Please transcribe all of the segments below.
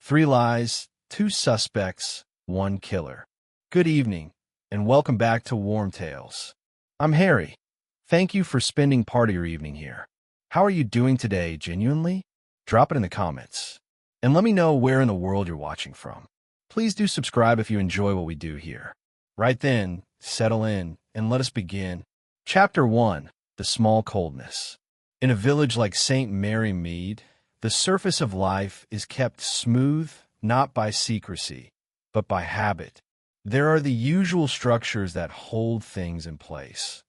Three lies, two suspects, one killer. Good evening, and welcome back to Warm Tales. I'm Harry. Thank you for spending part of your evening here. How are you doing today, genuinely? Drop it in the comments. And let me know where in the world you're watching from. Please do subscribe if you enjoy what we do here. Right then, settle in, and let us begin. Chapter 1. The Small Coldness. In a village like St. Mary Mead, the surface of life is kept smooth not by secrecy, but by habit. There are the usual structures that hold things in place.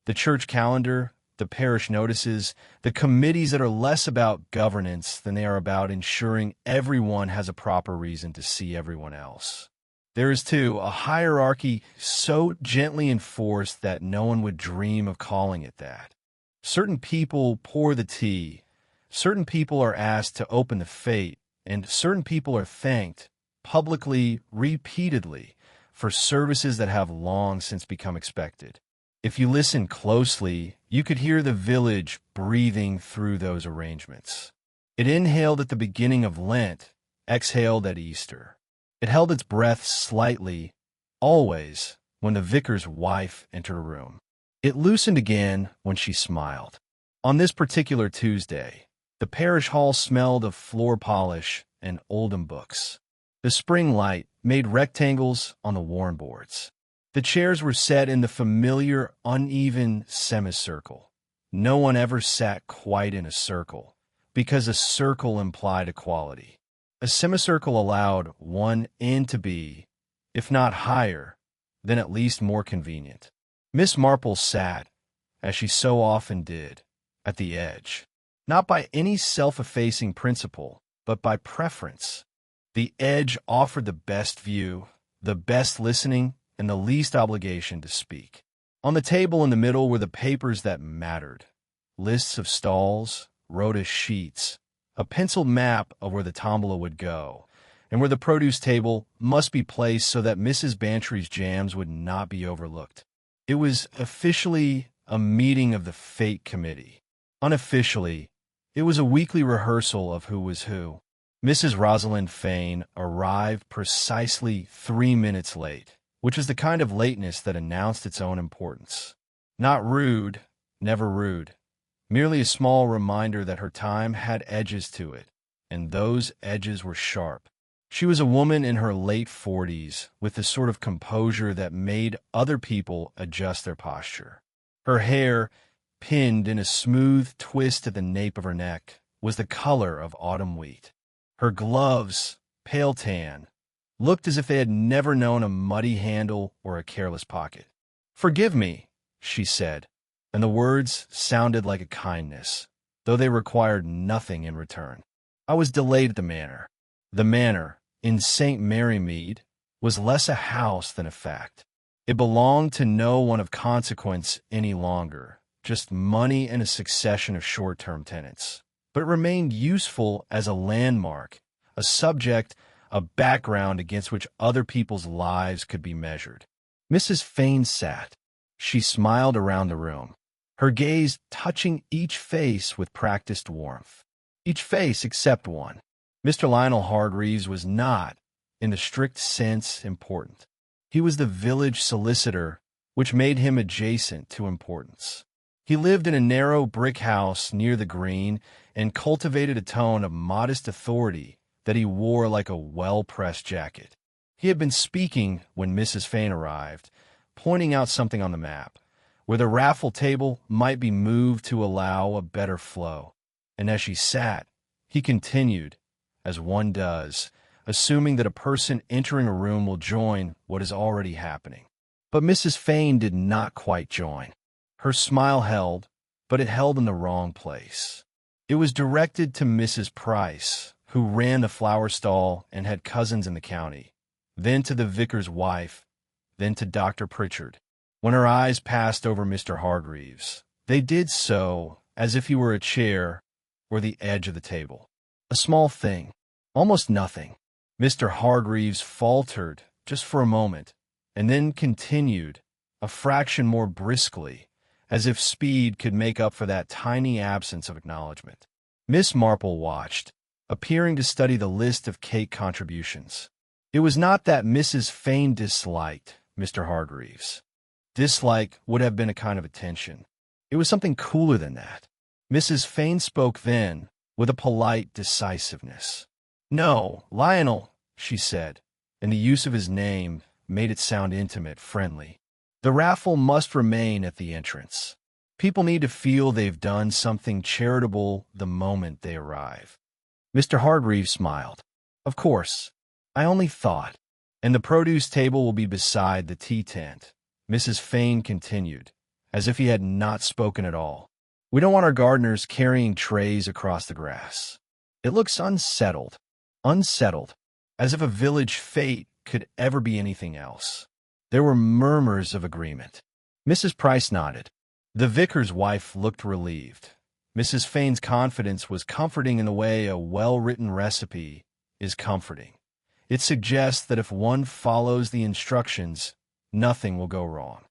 The church calendar, the parish notices, the committees that are less about governance than they are about ensuring everyone has a proper reason to see everyone else. There is, too, a hierarchy so gently enforced that no one would dream of calling it that. Certain people pour the tea, certain people are asked to open the fete, and certain people are thanked, publicly, repeatedly, for services that have long since become expected. If you listen closely, you could hear the village breathing through those arrangements. It inhaled at the beginning of Lent, exhaled at Easter. It held its breath slightly, always, when the vicar's wife entered a room. It loosened again when she smiled. On this particular Tuesday, the parish hall smelled of floor polish and Oldham books. The spring light made rectangles on the worn boards. The chairs were set in the familiar, uneven semicircle. No one ever sat quite in a circle, because a circle implied equality. A semicircle allowed one end to be, if not higher, then at least more convenient. Miss Marple sat, as she so often did, at the edge. Not by any self-effacing principle, but by preference. The edge offered the best view, the best listening, and the least obligation to speak. On the table in the middle were the papers that mattered. Lists of stalls, rhoda sheets, a penciled map of where the tombola would go, and where the produce table must be placed so that Mrs. Bantry's jams would not be overlooked. It was officially a meeting of the Fate Committee. Unofficially, it was a weekly rehearsal of who was who. Mrs. Rosalind Fane arrived precisely 3 minutes late, which was the kind of lateness that announced its own importance. Not rude, never rude, merely a small reminder that her time had edges to it, and those edges were sharp. She was a woman in her late 40s, with the sort of composure that made other people adjust their posture. Her hair, pinned in a smooth twist at the nape of her neck, was the color of autumn wheat. Her gloves, pale tan, looked as if they had never known a muddy handle or a careless pocket. "Forgive me," she said, and the words sounded like a kindness, though they required nothing in return. "I was delayed at the manor." The manor, in St. Mary Mead, was less a house than a fact. It belonged to no one of consequence any longer, just money and a succession of short-term tenants. But it remained useful as a landmark, a subject, a background against which other people's lives could be measured. Mrs. Fane sat. She smiled around the room, her gaze touching each face with practiced warmth. Each face except one. Mr. Lionel Hargreaves was not, in the strict sense, important. He was the village solicitor, which made him adjacent to importance. He lived in a narrow brick house near the green and cultivated a tone of modest authority that he wore like a well-pressed jacket. He had been speaking when Mrs. Fane arrived, pointing out something on the map, where the raffle table might be moved to allow a better flow. And as she sat, he continued, as one does, assuming that a person entering a room will join what is already happening. But Mrs. Fane did not quite join. Her smile held, but it held in the wrong place. It was directed to Mrs. Price, who ran the flower stall and had cousins in the county, then to the vicar's wife, then to Dr. Pritchard. When her eyes passed over Mr. Hargreaves, they did so as if he were a chair or the edge of the table. A small thing, almost nothing. Mr. Hargreaves faltered just for a moment, and then continued, a fraction more briskly, as if speed could make up for that tiny absence of acknowledgement. Miss Marple watched, appearing to study the list of cake contributions. It was not that Mrs. Fane disliked Mr. Hargreaves. Dislike would have been a kind of attention. It was something cooler than that. Mrs. Fane spoke then, with a polite decisiveness. "No, Lionel," she said, and the use of his name made it sound intimate, friendly. "The raffle must remain at the entrance. People need to feel they've done something charitable the moment they arrive." Mr. Hargreaves smiled. "Of course. I only thought. And the produce table will be beside the tea tent," Mrs. Fane continued, as if he had not spoken at all. "We don't want our gardeners carrying trays across the grass. It looks unsettled, as if a village fete could ever be anything else." There were murmurs of agreement. Mrs. Price nodded. The vicar's wife looked relieved. Mrs. Fane's confidence was comforting in the way a well-written recipe is comforting. It suggests that if one follows the instructions, nothing will go wrong.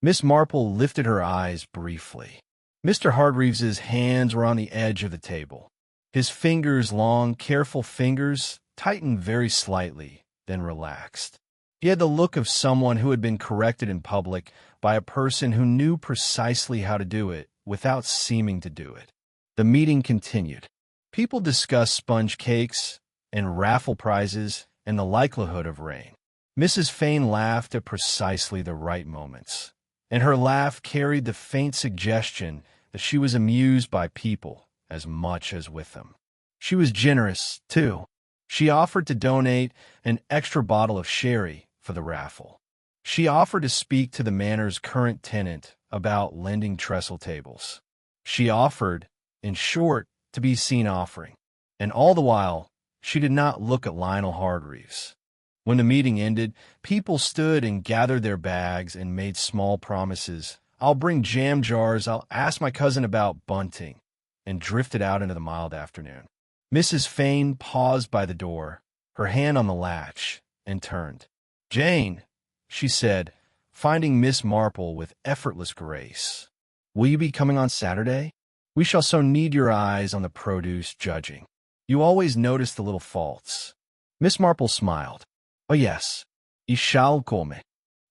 Miss Marple lifted her eyes briefly. Mr. Hargreaves's hands were on the edge of the table. His fingers, long, careful fingers, tightened very slightly, then relaxed. He had the look of someone who had been corrected in public by a person who knew precisely how to do it without seeming to do it. The meeting continued. People discussed sponge cakes and raffle prizes and the likelihood of rain. Mrs. Fane laughed at precisely the right moments, and her laugh carried the faint suggestion that she was amused by people as much as with them. She was generous, too. She offered to donate an extra bottle of sherry for the raffle. She offered to speak to the manor's current tenant about lending trestle tables. She offered, in short, to be seen offering. And all the while, she did not look at Lionel Hargreaves. When the meeting ended, people stood and gathered their bags and made small promises. "I'll bring jam jars, I'll ask my cousin about bunting," and drifted out into the mild afternoon. Mrs. Fane paused by the door, her hand on the latch, and turned. "Jane," she said, finding Miss Marple with effortless grace, "will you be coming on Saturday? We shall so need your eyes on the produce judging. You always notice the little faults." Miss Marple smiled. "Oh, yes, ich shall come."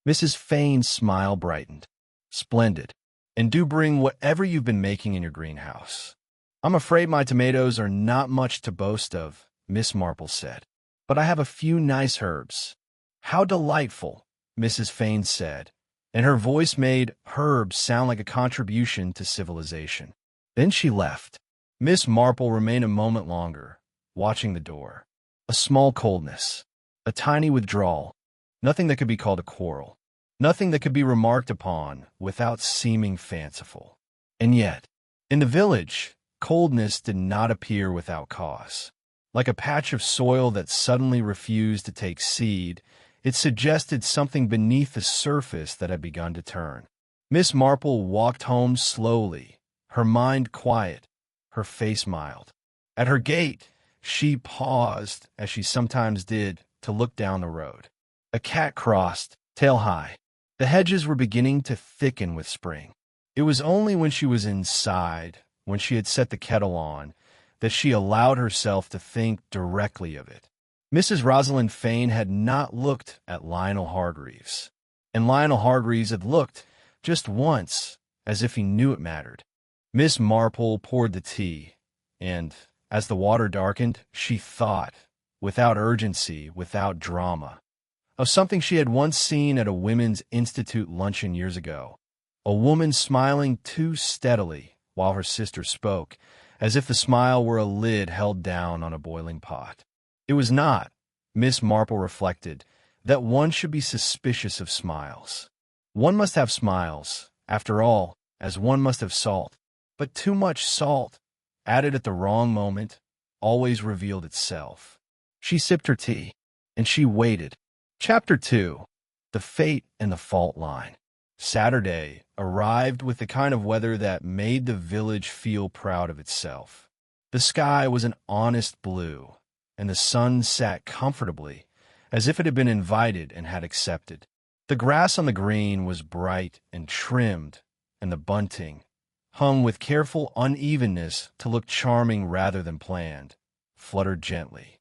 Mrs. Fane's smile brightened. "Splendid. And do bring whatever you've been making in your greenhouse." "I'm afraid my tomatoes are not much to boast of," Miss Marple said, "but I have a few nice herbs." "How delightful," Mrs. Fane said, and her voice made herbs sound like a contribution to civilization. Then she left. Miss Marple remained a moment longer, watching the door. A small coldness, a tiny withdrawal, nothing that could be called a quarrel, nothing that could be remarked upon without seeming fanciful. And yet, in the village, coldness did not appear without cause. Like a patch of soil that suddenly refused to take seed, it suggested something beneath the surface that had begun to turn. Miss Marple walked home slowly, her mind quiet, her face mild. At her gate, she paused, as she sometimes did, to look down the road. A cat crossed, tail high. The hedges were beginning to thicken with spring. It was only when she was inside, when she had set the kettle on, that she allowed herself to think directly of it. Mrs. Rosalind Fane had not looked at Lionel Hargreaves, and Lionel Hargreaves had looked, just once, as if he knew it mattered. Miss Marple poured the tea, and, as the water darkened, she thought, without urgency, without drama, of something she had once seen at a Women's Institute luncheon years ago, a woman smiling too steadily while her sister spoke, as if the smile were a lid held down on a boiling pot. It was not, Miss Marple reflected, that one should be suspicious of smiles. One must have smiles, after all, as one must have salt. But too much salt, added at the wrong moment, always revealed itself. She sipped her tea, and she waited. Chapter 2. The Fate and the Fault Line. Saturday arrived with the kind of weather that made the village feel proud of itself. The sky was an honest blue, and the sun sat comfortably, as if it had been invited and had accepted. The grass on the green was bright and trimmed, and the bunting, hung with careful unevenness to look charming rather than planned, fluttered gently.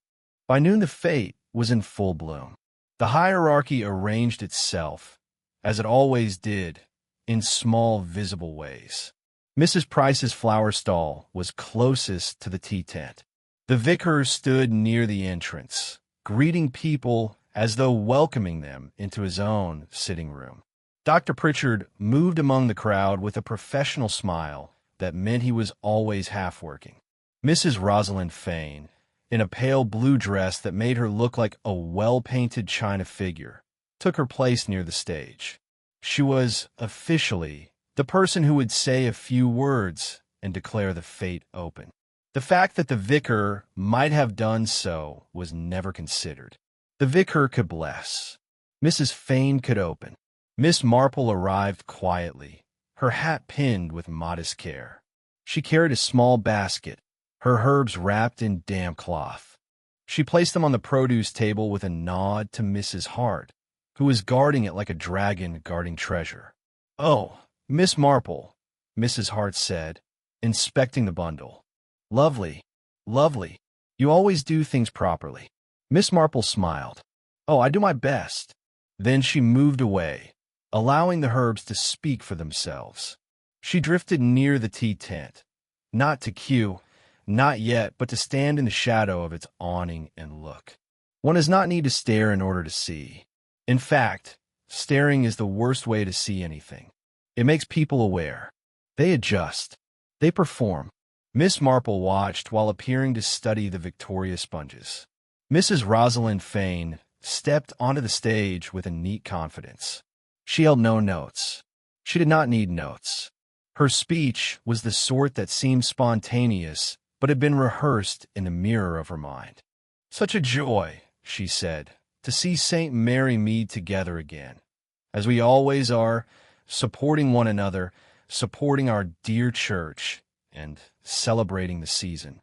By noon the fete was in full bloom. The hierarchy arranged itself, as it always did, in small visible ways. Mrs. Price's flower stall was closest to the tea tent. The vicar stood near the entrance, greeting people as though welcoming them into his own sitting room. Dr. Pritchard moved among the crowd with a professional smile that meant he was always half-working. Mrs. Rosalind Fane, in a pale blue dress that made her look like a well-painted china figure, took her place near the stage. She was, officially, the person who would say a few words and declare the fete open. The fact that the vicar might have done so was never considered. The vicar could bless. Mrs. Fane could open. Miss Marple arrived quietly, her hat pinned with modest care. She carried a small basket, her herbs wrapped in damp cloth. She placed them on the produce table with a nod to Mrs. Hart, who was guarding it like a dragon guarding treasure. "Oh, Miss Marple," Mrs. Hart said, inspecting the bundle. "Lovely, lovely. You always do things properly." Miss Marple smiled. "Oh, I do my best." Then she moved away, allowing the herbs to speak for themselves. She drifted near the tea tent, not to cue, not yet, but to stand in the shadow of its awning and look. One does not need to stare in order to see. In fact, staring is the worst way to see anything. It makes people aware. They adjust. They perform. Miss Marple watched while appearing to study the Victoria sponges. Mrs. Rosalind Fane stepped onto the stage with a neat confidence. She held no notes. She did not need notes. Her speech was the sort that seemed spontaneous, but had been rehearsed in the mirror of her mind. "Such a joy," she said, "to see St. Mary Mead together again, as we always are, supporting one another, supporting our dear church, and celebrating the season."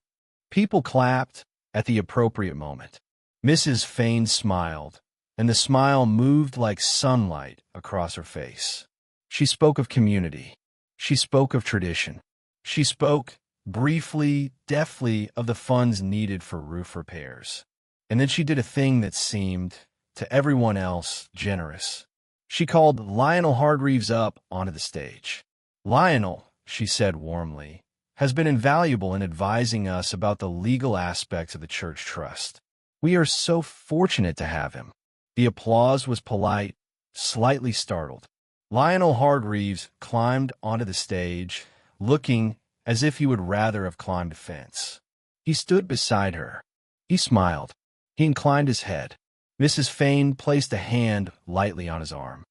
People clapped at the appropriate moment. Mrs. Fane smiled, and the smile moved like sunlight across her face. She spoke of community. She spoke of tradition. She spoke, briefly, deftly, of the funds needed for roof repairs. And then she did a thing that seemed, to everyone else, generous. She called Lionel Hargreaves up onto the stage. "Lionel," she said warmly, "has been invaluable in advising us about the legal aspects of the church trust. We are so fortunate to have him." The applause was polite, slightly startled. Lionel Hargreaves climbed onto the stage, looking as if he would rather have climbed a fence. He stood beside her. He smiled. He inclined his head. Mrs. Fane placed a hand lightly on his arm.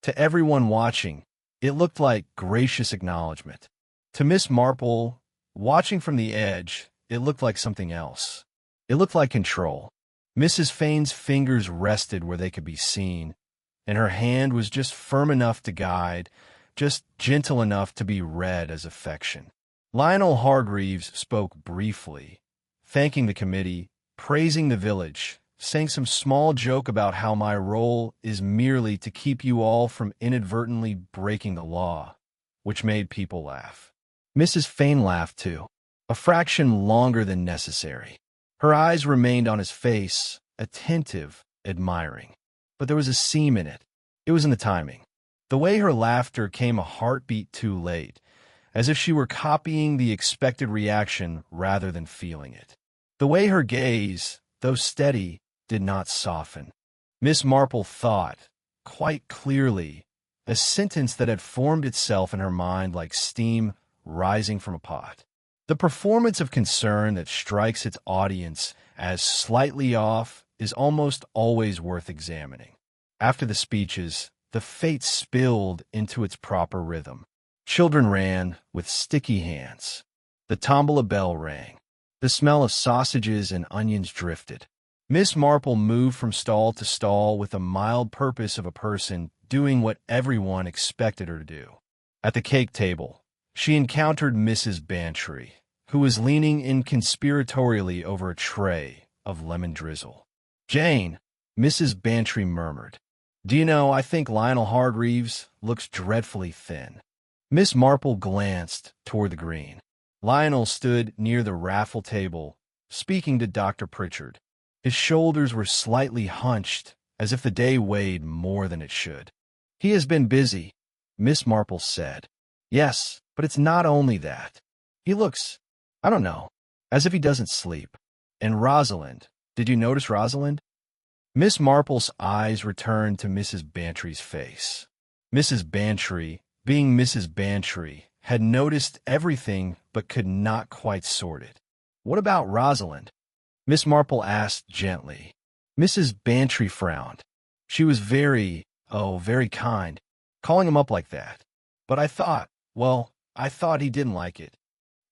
To everyone watching, it looked like gracious acknowledgement. To Miss Marple, watching from the edge, it looked like something else. It looked like control. Mrs. Fane's fingers rested where they could be seen, and her hand was just firm enough to guide, just gentle enough to be read as affection. Lionel Hargreaves spoke briefly, thanking the committee, praising the village, saying some small joke about how my role is merely to keep you all from inadvertently breaking the law, which made people laugh. Mrs. Fane laughed too, a fraction longer than necessary. Her eyes remained on his face, attentive, admiring. But there was a seam in it. It was in the timing. The way her laughter came a heartbeat too late, as if she were copying the expected reaction rather than feeling it. The way her gaze, though steady, did not soften. Miss Marple thought, quite clearly, a sentence that had formed itself in her mind like steam rising from a pot. The performance of concern that strikes its audience as slightly off is almost always worth examining. After the speeches, the fete spilled into its proper rhythm. Children ran with sticky hands. The tombola bell rang. The smell of sausages and onions drifted. Miss Marple moved from stall to stall with the mild purpose of a person doing what everyone expected her to do. At the cake table, she encountered Mrs. Bantry, who was leaning inconspiratorially over a tray of lemon drizzle. "Jane," Mrs. Bantry murmured, "do you know, I think Lionel Hargreaves looks dreadfully thin." Miss Marple glanced toward the green. Lionel stood near the raffle table, speaking to Dr. Pritchard. His shoulders were slightly hunched, as if the day weighed more than it should. "He has been busy," Miss Marple said. "Yes, but it's not only that. He looks, I don't know, as if he doesn't sleep. And Rosalind, did you notice Rosalind?" Miss Marple's eyes returned to Mrs. Bantry's face. Mrs. Bantry, being Mrs. Bantry, had noticed everything but could not quite sort it. "What about Rosalind?" Miss Marple asked gently. Mrs. Bantry frowned. She was very kind, calling him up like that. "But I thought he didn't like it."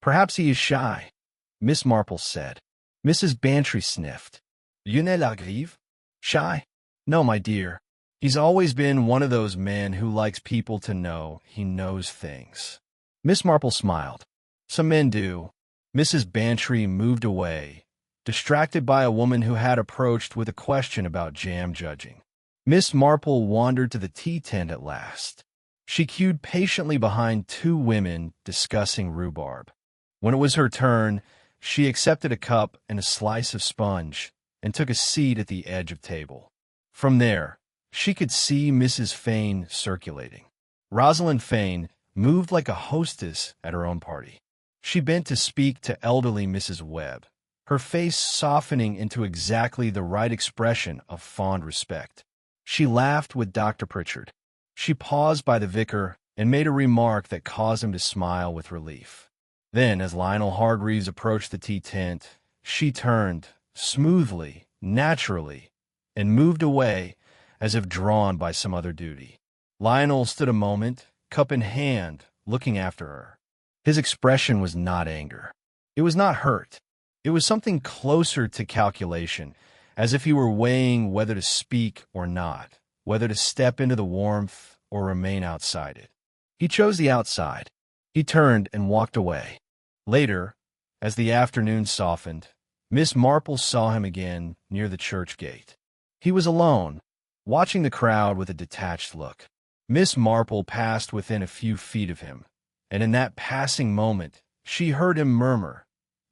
"Perhaps he is shy," Miss Marple said. Mrs. Bantry sniffed. "You ne la grive? Shy? No, my dear. He's always been one of those men who likes people to know he knows things." Miss Marple smiled. "Some men do." Mrs. Bantry moved away, distracted by a woman who had approached with a question about jam judging. Miss Marple wandered to the tea tent at last. She queued patiently behind two women discussing rhubarb. When it was her turn, she accepted a cup and a slice of sponge and took a seat at the edge of the table. From there, she could see Mrs. Fane circulating. Rosalind Fane moved like a hostess at her own party. She bent to speak to elderly Mrs. Webb, her face softening into exactly the right expression of fond respect. She laughed with Dr. Pritchard. She paused by the vicar and made a remark that caused him to smile with relief. Then, as Lionel Hargreaves approached the tea tent, she turned, smoothly, naturally, and moved away as if drawn by some other duty. Lionel stood a moment, cup in hand, looking after her. His expression was not anger. It was not hurt. It was something closer to calculation, as if he were weighing whether to speak or not, whether to step into the warmth or remain outside it. He chose the outside. He turned and walked away. Later, as the afternoon softened, Miss Marple saw him again near the church gate. He was alone, watching the crowd with a detached look. Miss Marple passed within a few feet of him, and in that passing moment, she heard him murmur,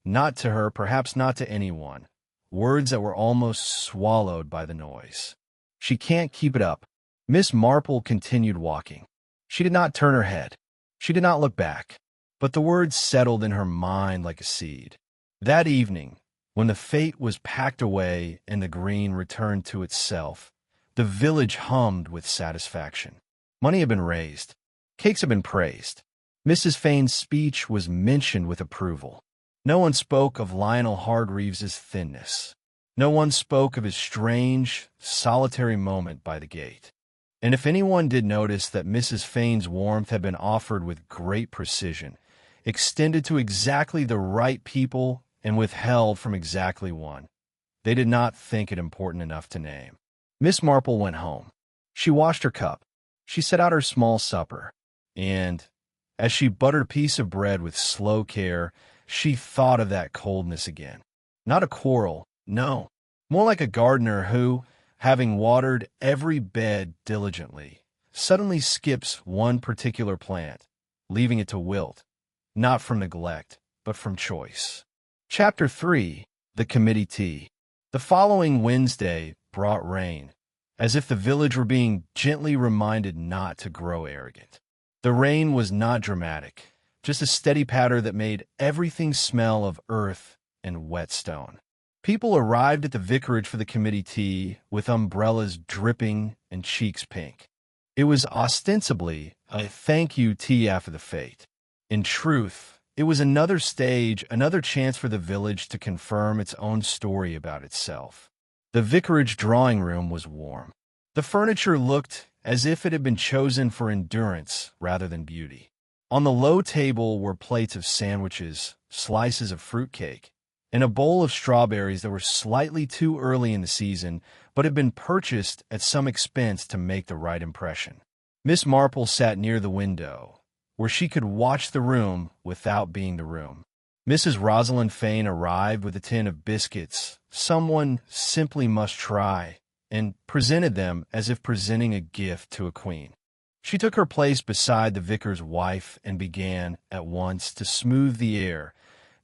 not to her, perhaps not to anyone, words that were almost swallowed by the noise. "She can't keep it up." Miss Marple continued walking. She did not turn her head. She did not look back, but the words settled in her mind like a seed. That evening, when the fete was packed away and the green returned to itself, the village hummed with satisfaction. Money had been raised. Cakes had been praised. Mrs. Fane's speech was mentioned with approval. No one spoke of Lionel Hargreaves's thinness. No one spoke of his strange, solitary moment by the gate. And if anyone did notice that Mrs. Fane's warmth had been offered with great precision, extended to exactly the right people and withheld from exactly one, they did not think it important enough to name. Miss Marple went home. She washed her cup. She set out her small supper. And, as she buttered a piece of bread with slow care, she thought of that coldness again. Not a quarrel, no. More like a gardener who, having watered every bed diligently, suddenly skips one particular plant, leaving it to wilt, not from neglect, but from choice. Chapter 3. The Committee Tea. The following Wednesday brought rain, as if the village were being gently reminded not to grow arrogant. The rain was not dramatic, just a steady patter that made everything smell of earth and wet stone. People arrived at the vicarage for the committee tea with umbrellas dripping and cheeks pink. It was ostensibly a thank you tea after the fete. In truth, it was another stage, another chance for the village to confirm its own story about itself. The vicarage drawing room was warm. The furniture looked as if it had been chosen for endurance rather than beauty. On the low table were plates of sandwiches, slices of fruitcake, and a bowl of strawberries that were slightly too early in the season, but had been purchased at some expense to make the right impression. Miss Marple sat near the window, where she could watch the room without being the room. Mrs. Rosalind Fane arrived with a tin of biscuits someone simply must try, and presented them as if presenting a gift to a queen. She took her place beside the vicar's wife and began, at once, to smooth the air,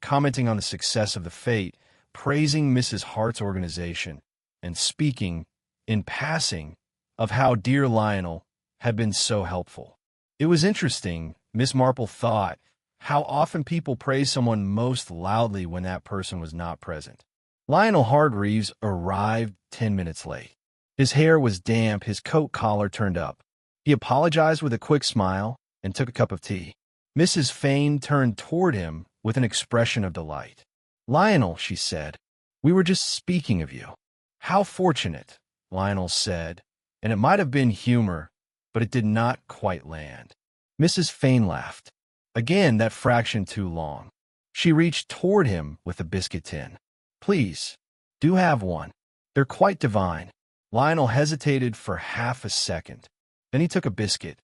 commenting on the success of the fete, praising Mrs. Hart's organization and speaking, in passing, of how dear Lionel had been so helpful. It was interesting, Miss Marple thought, how often people praise someone most loudly when that person was not present. Lionel Hargreaves arrived 10 minutes late. His hair was damp, his coat collar turned up. He apologized with a quick smile and took a cup of tea. Mrs. Fane turned toward him with an expression of delight. "Lionel," she said, "we were just speaking of you." "How fortunate," Lionel said, and it might have been humor, but it did not quite land. Mrs. Fane laughed. Again, that fraction too long. She reached toward him with a biscuit tin. "Please, do have one. They're quite divine." Lionel hesitated for half a second. Then he took a biscuit.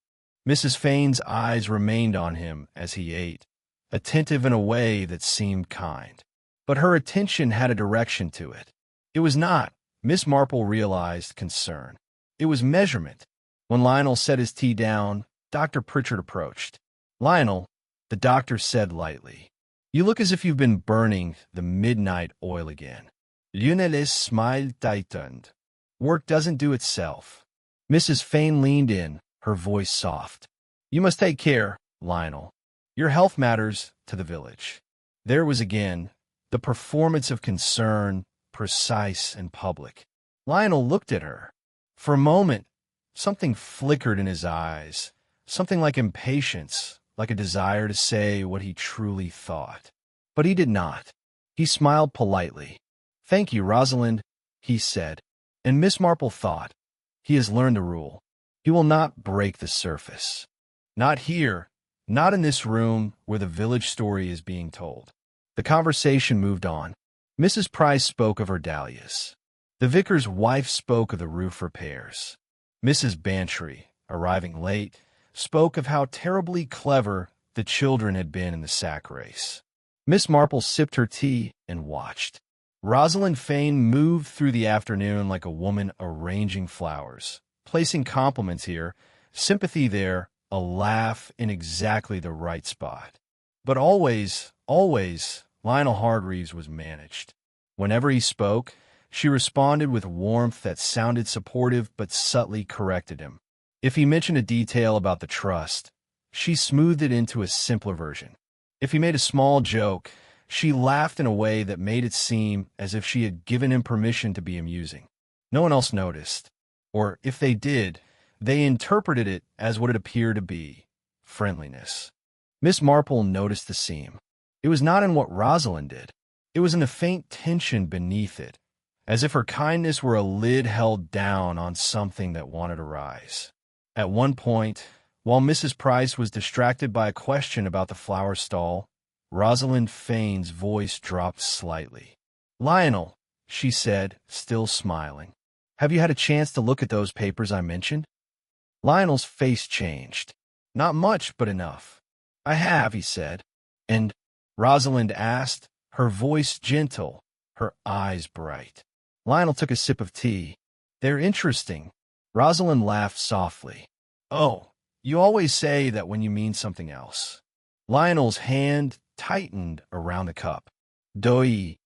Mrs. Fane's eyes remained on him as he ate, attentive in a way that seemed kind. But her attention had a direction to it. It was not, Miss Marple realized, concern. It was measurement. When Lionel set his tea down, Dr. Pritchard approached. "Lionel," the doctor said lightly, "you look as if you've been burning the midnight oil again." Lionel's smile tightened. "Work doesn't do itself." Mrs. Fane leaned in, her voice soft. "You must take care, Lionel. Your health matters to the village." There was again the performance of concern, precise and public. Lionel looked at her. For a moment, something flickered in his eyes, something like impatience, like a desire to say what he truly thought. But he did not. He smiled politely. "Thank you, Rosalind," he said. And Miss Marple thought, "He has learned a rule. He will not break the surface. Not here, not in this room where the village story is being told." The conversation moved on. Mrs. Price spoke of her dahlias. The vicar's wife spoke of the roof repairs. Mrs. Bantry, arriving late, spoke of how terribly clever the children had been in the sack race. Miss Marple sipped her tea and watched. Rosalind Fane moved through the afternoon like a woman arranging flowers, placing compliments here, sympathy there, a laugh in exactly the right spot. But always, Lionel Hargreaves was managed. Whenever he spoke, she responded with warmth that sounded supportive but subtly corrected him. If he mentioned a detail about the trust, she smoothed it into a simpler version. If he made a small joke, she laughed in a way that made it seem as if she had given him permission to be amusing. No one else noticed. Or if they did, they interpreted it as what it appeared to be, friendliness. Miss Marple noticed the seam. It was not in what Rosalind did. It was in the faint tension beneath it, as if her kindness were a lid held down on something that wanted to rise. At one point, while Mrs. Price was distracted by a question about the flower stall, Rosalind Fane's voice dropped slightly. "Lionel," she said, still smiling, "have you had a chance to look at those papers I mentioned?" Lionel's face changed. "Not much, but enough." "I have," he said. "And?" Rosalind asked, her voice gentle, her eyes bright. Lionel took a sip of tea. "They're interesting." Rosalind laughed softly. "Oh, you always say that when you mean something else." Lionel's hand tightened around the cup. "Doi."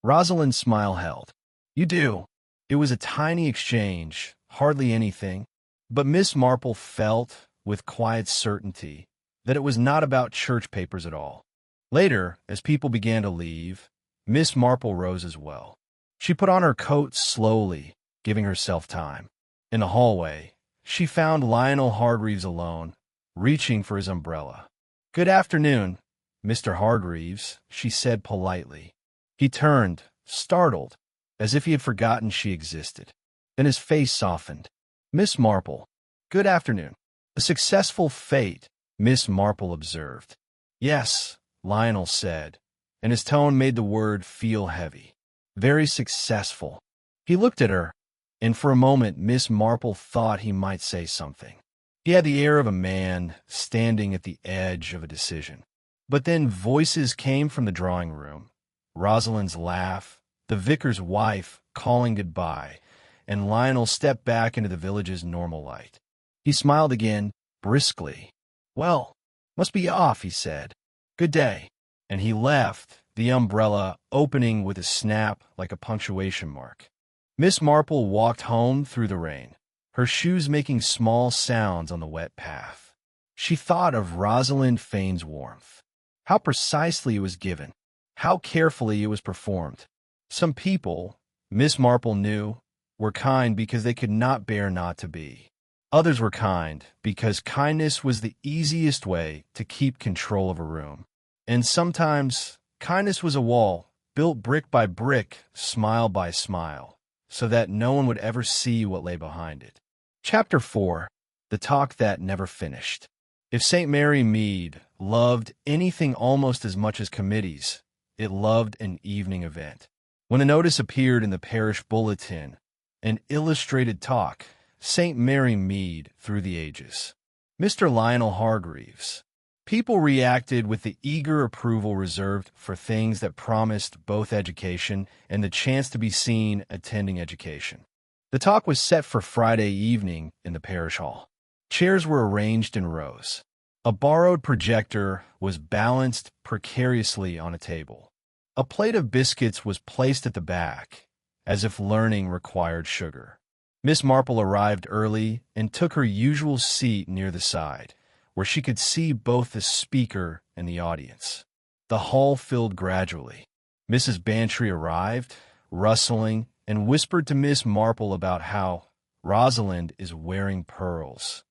Rosalind's smile held. "You do." It was a tiny exchange, hardly anything, but Miss Marple felt, with quiet certainty, that it was not about church papers at all. Later, as people began to leave, Miss Marple rose as well. She put on her coat slowly, giving herself time. In the hallway, she found Lionel Hargreaves alone, reaching for his umbrella. "Good afternoon, Mr. Hargreaves," she said politely. He turned, startled, as if he had forgotten she existed. Then his face softened. "Miss Marple, good afternoon." "A successful fate," Miss Marple observed. "Yes," Lionel said, and his tone made the word feel heavy. "Very successful." He looked at her, and for a moment Miss Marple thought he might say something. He had the air of a man standing at the edge of a decision. But then voices came from the drawing room. Rosalind's laugh, the vicar's wife calling goodbye, and Lionel stepped back into the village's normal light. He smiled again, briskly. "Well, must be off," he said. "Good day." And he left, the umbrella opening with a snap like a punctuation mark. Miss Marple walked home through the rain, her shoes making small sounds on the wet path. She thought of Rosalind Fane's warmth. How precisely it was given, how carefully it was performed. Some people, Miss Marple knew, were kind because they could not bear not to be. Others were kind because kindness was the easiest way to keep control of a room. And sometimes kindness was a wall, built brick by brick, smile by smile, so that no one would ever see what lay behind it. Chapter 4. The Talk That Never Finished. If St. Mary Mead loved anything almost as much as committees, it loved an evening event. When a notice appeared in the parish bulletin, an illustrated talk, St. Mary Mead through the ages. Mr. Lionel Hargreaves. People reacted with the eager approval reserved for things that promised both education and the chance to be seen attending education. The talk was set for Friday evening in the parish hall. Chairs were arranged in rows. A borrowed projector was balanced precariously on a table. A plate of biscuits was placed at the back, as if learning required sugar. Miss Marple arrived early and took her usual seat near the side, where she could see both the speaker and the audience. The hall filled gradually. Mrs. Bantry arrived, rustling, and whispered to Miss Marple about how Rosalind is wearing pearls.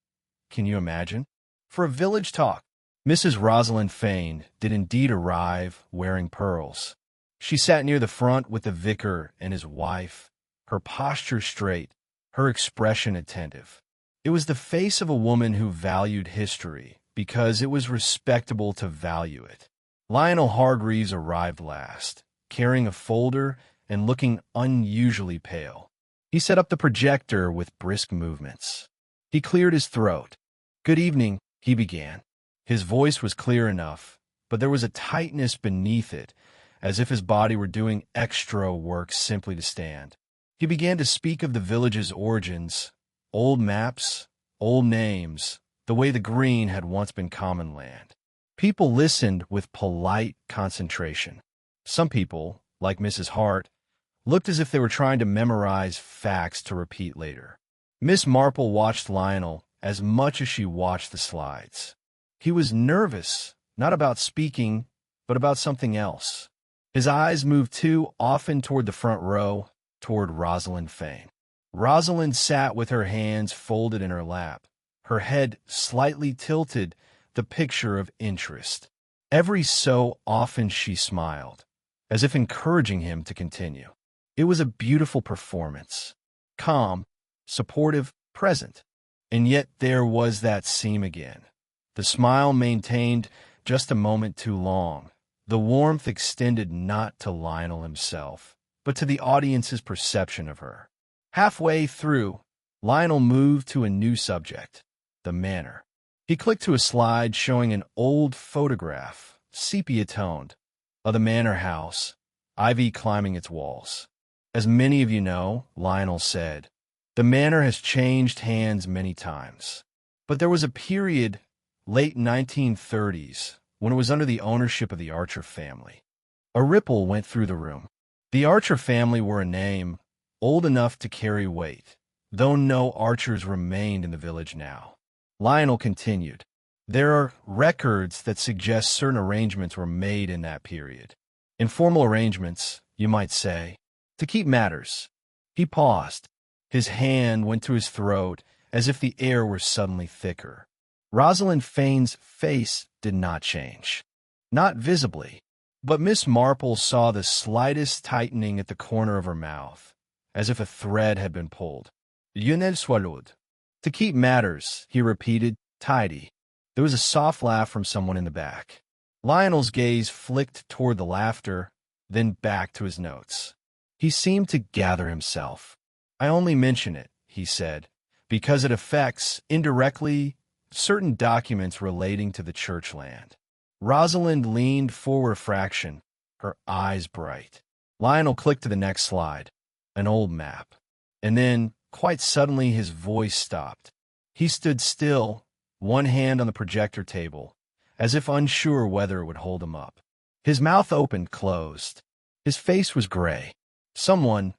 Can you imagine? For a village talk, Mrs. Rosalind Fane did indeed arrive wearing pearls. She sat near the front with the vicar and his wife, her posture straight, her expression attentive. It was the face of a woman who valued history because it was respectable to value it. Lionel Hargreaves arrived last, carrying a folder and looking unusually pale. He set up the projector with brisk movements. He cleared his throat. "Good evening," he began. His voice was clear enough, but there was a tightness beneath it, as if his body were doing extra work simply to stand. He began to speak of the village's origins, old maps, old names, the way the green had once been common land. People listened with polite concentration. Some people, like Mrs. Hart, looked as if they were trying to memorize facts to repeat later. Miss Marple watched Lionel as much as she watched the slides. He was nervous, not about speaking, but about something else. His eyes moved too often toward the front row, toward Rosalind Fane. Rosalind sat with her hands folded in her lap, her head slightly tilted, the picture of interest. Every so often she smiled, as if encouraging him to continue. It was a beautiful performance, calm, supportive, present. And yet there was that seam again. The smile maintained just a moment too long. The warmth extended not to Lionel himself, but to the audience's perception of her. Halfway through, Lionel moved to a new subject, the manor. He clicked to a slide showing an old photograph, sepia-toned, of the manor house, ivy climbing its walls. As many of you know, Lionel said, the manor has changed hands many times. But there was a period, late 1930s, when it was under the ownership of the Archer family. A ripple went through the room. The Archer family were a name old enough to carry weight, though no Archers remained in the village now. Lionel continued, there are records that suggest certain arrangements were made in that period. Informal arrangements, you might say, to keep matters. He paused. His hand went to his throat as if the air were suddenly thicker. Rosalind Fane's face did not change. Not visibly, but Miss Marple saw the slightest tightening at the corner of her mouth, as if a thread had been pulled. Lionel swallowed. To keep matters, he repeated, tidy. There was a soft laugh from someone in the back. Lionel's gaze flicked toward the laughter, then back to his notes. He seemed to gather himself. I only mention it, he said, because it affects, indirectly, certain documents relating to the church land. Rosalind leaned forward a fraction, her eyes bright. Lionel clicked to the next slide, an old map. And then, quite suddenly, his voice stopped. He stood still, one hand on the projector table, as if unsure whether it would hold him up. His mouth opened, closed. His face was gray. Someone,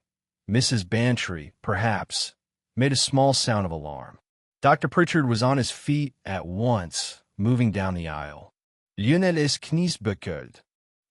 Mrs. Bantry, perhaps, made a small sound of alarm. Dr. Pritchard was on his feet at once, moving down the aisle. Lionel ist kniesbeugelt.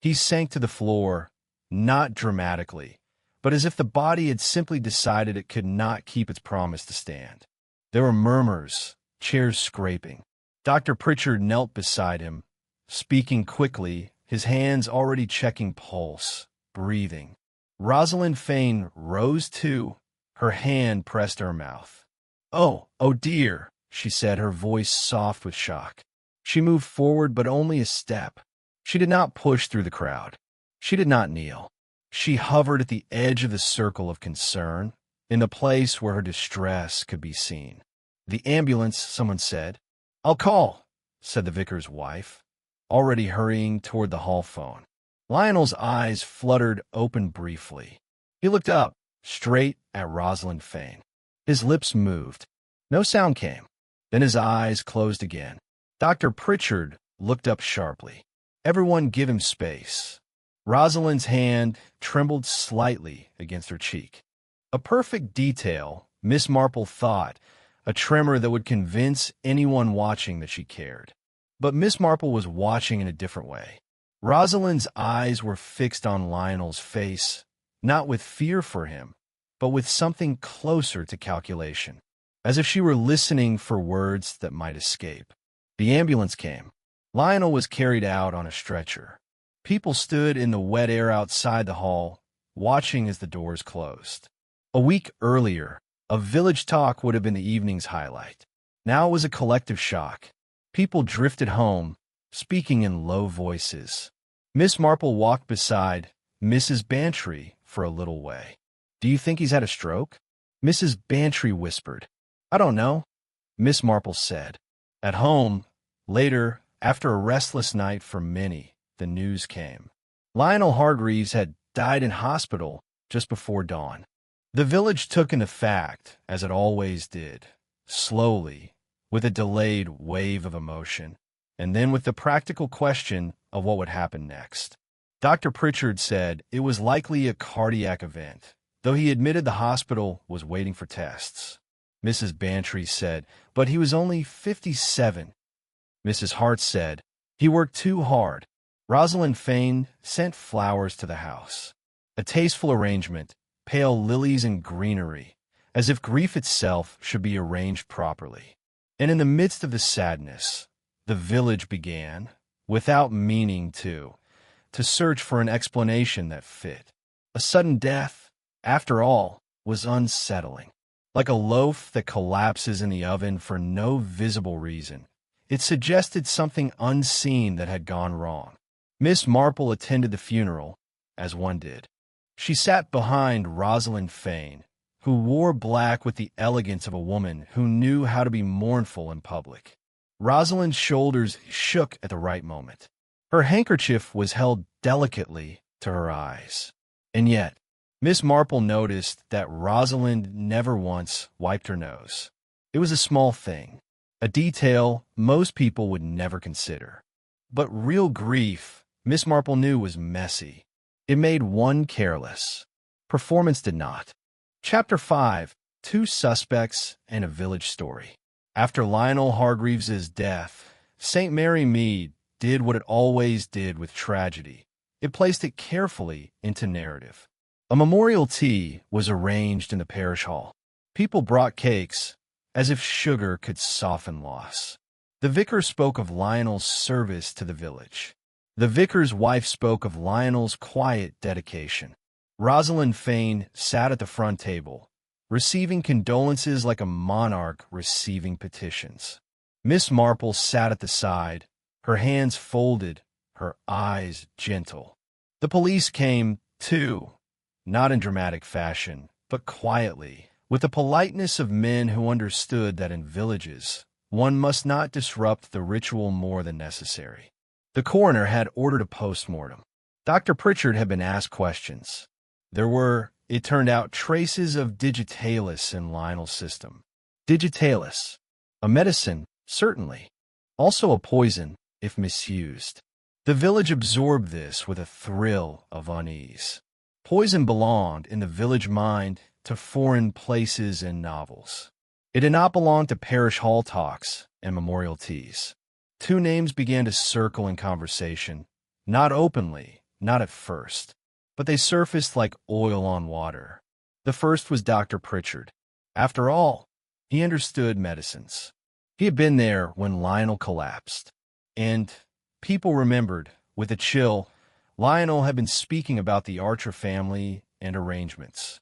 He sank to the floor, not dramatically, but as if the body had simply decided it could not keep its promise to stand. There were murmurs, chairs scraping. Dr. Pritchard knelt beside him, speaking quickly, his hands already checking pulse, breathing. Rosalind Fane rose too, her hand pressed to her mouth. Oh dear," she said, her voice soft with shock. She moved forward, but only a step. She did not push through the crowd. She did not kneel. She hovered at the edge of the circle of concern, in the place where her distress could be seen. "The ambulance," someone said. "I'll call," said the vicar's wife, already hurrying toward the hall phone. Lionel's eyes fluttered open briefly. He looked up, straight at Rosalind Fane. His lips moved. No sound came. Then his eyes closed again. Dr. Pritchard looked up sharply. Everyone give him space. Rosalind's hand trembled slightly against her cheek. A perfect detail, Miss Marple thought, a tremor that would convince anyone watching that she cared. But Miss Marple was watching in a different way. Rosalind's eyes were fixed on Lionel's face, not with fear for him, but with something closer to calculation, as if she were listening for words that might escape. The ambulance came. Lionel was carried out on a stretcher. People stood in the wet air outside the hall, watching as the doors closed. A week earlier, a village talk would have been the evening's highlight. Now it was a collective shock. People drifted home, speaking in low voices. Miss Marple walked beside Mrs. Bantry for a little way. "Do you think he's had a stroke?" Mrs. Bantry whispered. "I don't know," Miss Marple said. At home, later, after a restless night for many, the news came. Lionel Hargreaves had died in hospital just before dawn. The village took in the fact, as it always did, slowly, with a delayed wave of emotion, and then with the practical question of what would happen next. Dr. Pritchard said it was likely a cardiac event, though he admitted the hospital was waiting for tests. Mrs. Bantry said, but he was only 57. Mrs. Hart said, he worked too hard. Rosalind Fane sent flowers to the house. A tasteful arrangement, pale lilies and greenery, as if grief itself should be arranged properly. And in the midst of the sadness, the village began, without meaning to search for an explanation that fit. A sudden death, after all, was unsettling. Like a loaf that collapses in the oven for no visible reason, it suggested something unseen that had gone wrong. Miss Marple attended the funeral, as one did. She sat behind Rosalind Fane, who wore black with the elegance of a woman who knew how to be mournful in public. Rosalind's shoulders shook at the right moment. Her handkerchief was held delicately to her eyes. And yet, Miss Marple noticed that Rosalind never once wiped her nose. It was a small thing, a detail most people would never consider. But real grief, Miss Marple knew, was messy. It made one careless. Performance did not. Chapter 5, 2 Suspects and a Village Story. After Lionel Hargreaves' death, St. Mary Mead did what it always did with tragedy. It placed it carefully into narrative. A memorial tea was arranged in the parish hall. People brought cakes, as if sugar could soften loss. The vicar spoke of Lionel's service to the village. The vicar's wife spoke of Lionel's quiet dedication. Rosalind Fane sat at the front table, receiving condolences like a monarch receiving petitions. Miss Marple sat at the side, her hands folded, her eyes gentle. The police came, too, not in dramatic fashion, but quietly, with the politeness of men who understood that in villages, one must not disrupt the ritual more than necessary. The coroner had ordered a post-mortem. Dr. Pritchard had been asked questions. There were, it turned out, traces of digitalis in Lionel's system. Digitalis, a medicine, certainly. Also a poison, if misused. The village absorbed this with a thrill of unease. Poison belonged in the village mind to foreign places and novels. It did not belong to parish hall talks and memorial teas. Two names began to circle in conversation, not openly, not at first, but they surfaced like oil on water. The first was Dr. Pritchard. After all, he understood medicines. He had been there when Lionel collapsed. And people remembered, with a chill, Lionel had been speaking about the Archer family and arrangements.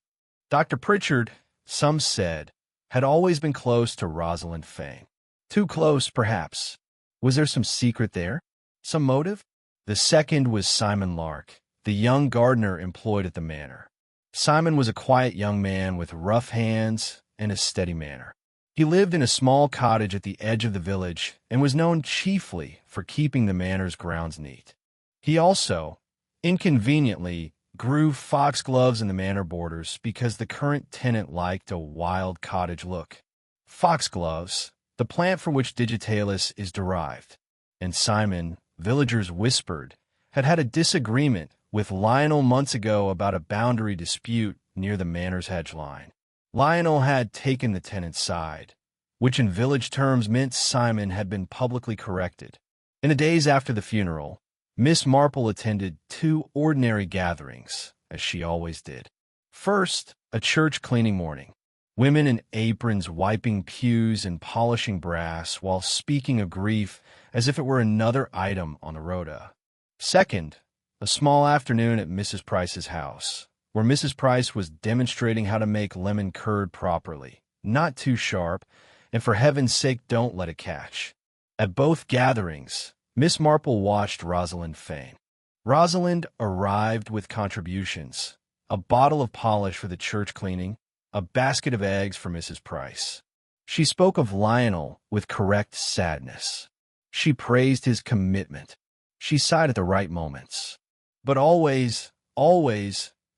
Dr. Pritchard, some said, had always been close to Rosalind Fane. Too close, perhaps. Was there some secret there? Some motive? The second was Simon Lark, the young gardener employed at the manor. Simon was a quiet young man with rough hands and a steady manner. He lived in a small cottage at the edge of the village and was known chiefly for keeping the manor's grounds neat. He also, inconveniently, grew foxgloves in the manor borders because the current tenant liked a wild cottage look. Foxgloves, the plant from which digitalis is derived, and Simon, villagers whispered, had had a disagreement with Lionel months ago about a boundary dispute near the manor's hedge line. Lionel had taken the tenant's side, which in village terms meant Simon had been publicly corrected. In the days after the funeral, Miss Marple attended two ordinary gatherings, as she always did. First, a church cleaning morning. Women in aprons wiping pews and polishing brass while speaking of grief as if it were another item on the rota. Second, a small afternoon at Mrs. Price's house, where Mrs. Price was demonstrating how to make lemon curd properly, not too sharp, and for heaven's sake don't let it catch. At both gatherings, Miss Marple watched Rosalind Fane. Rosalind arrived with contributions, a bottle of polish for the church cleaning, a basket of eggs for Mrs. Price. She spoke of Lionel with correct sadness. She praised his commitment. She sighed at the right moments. But always,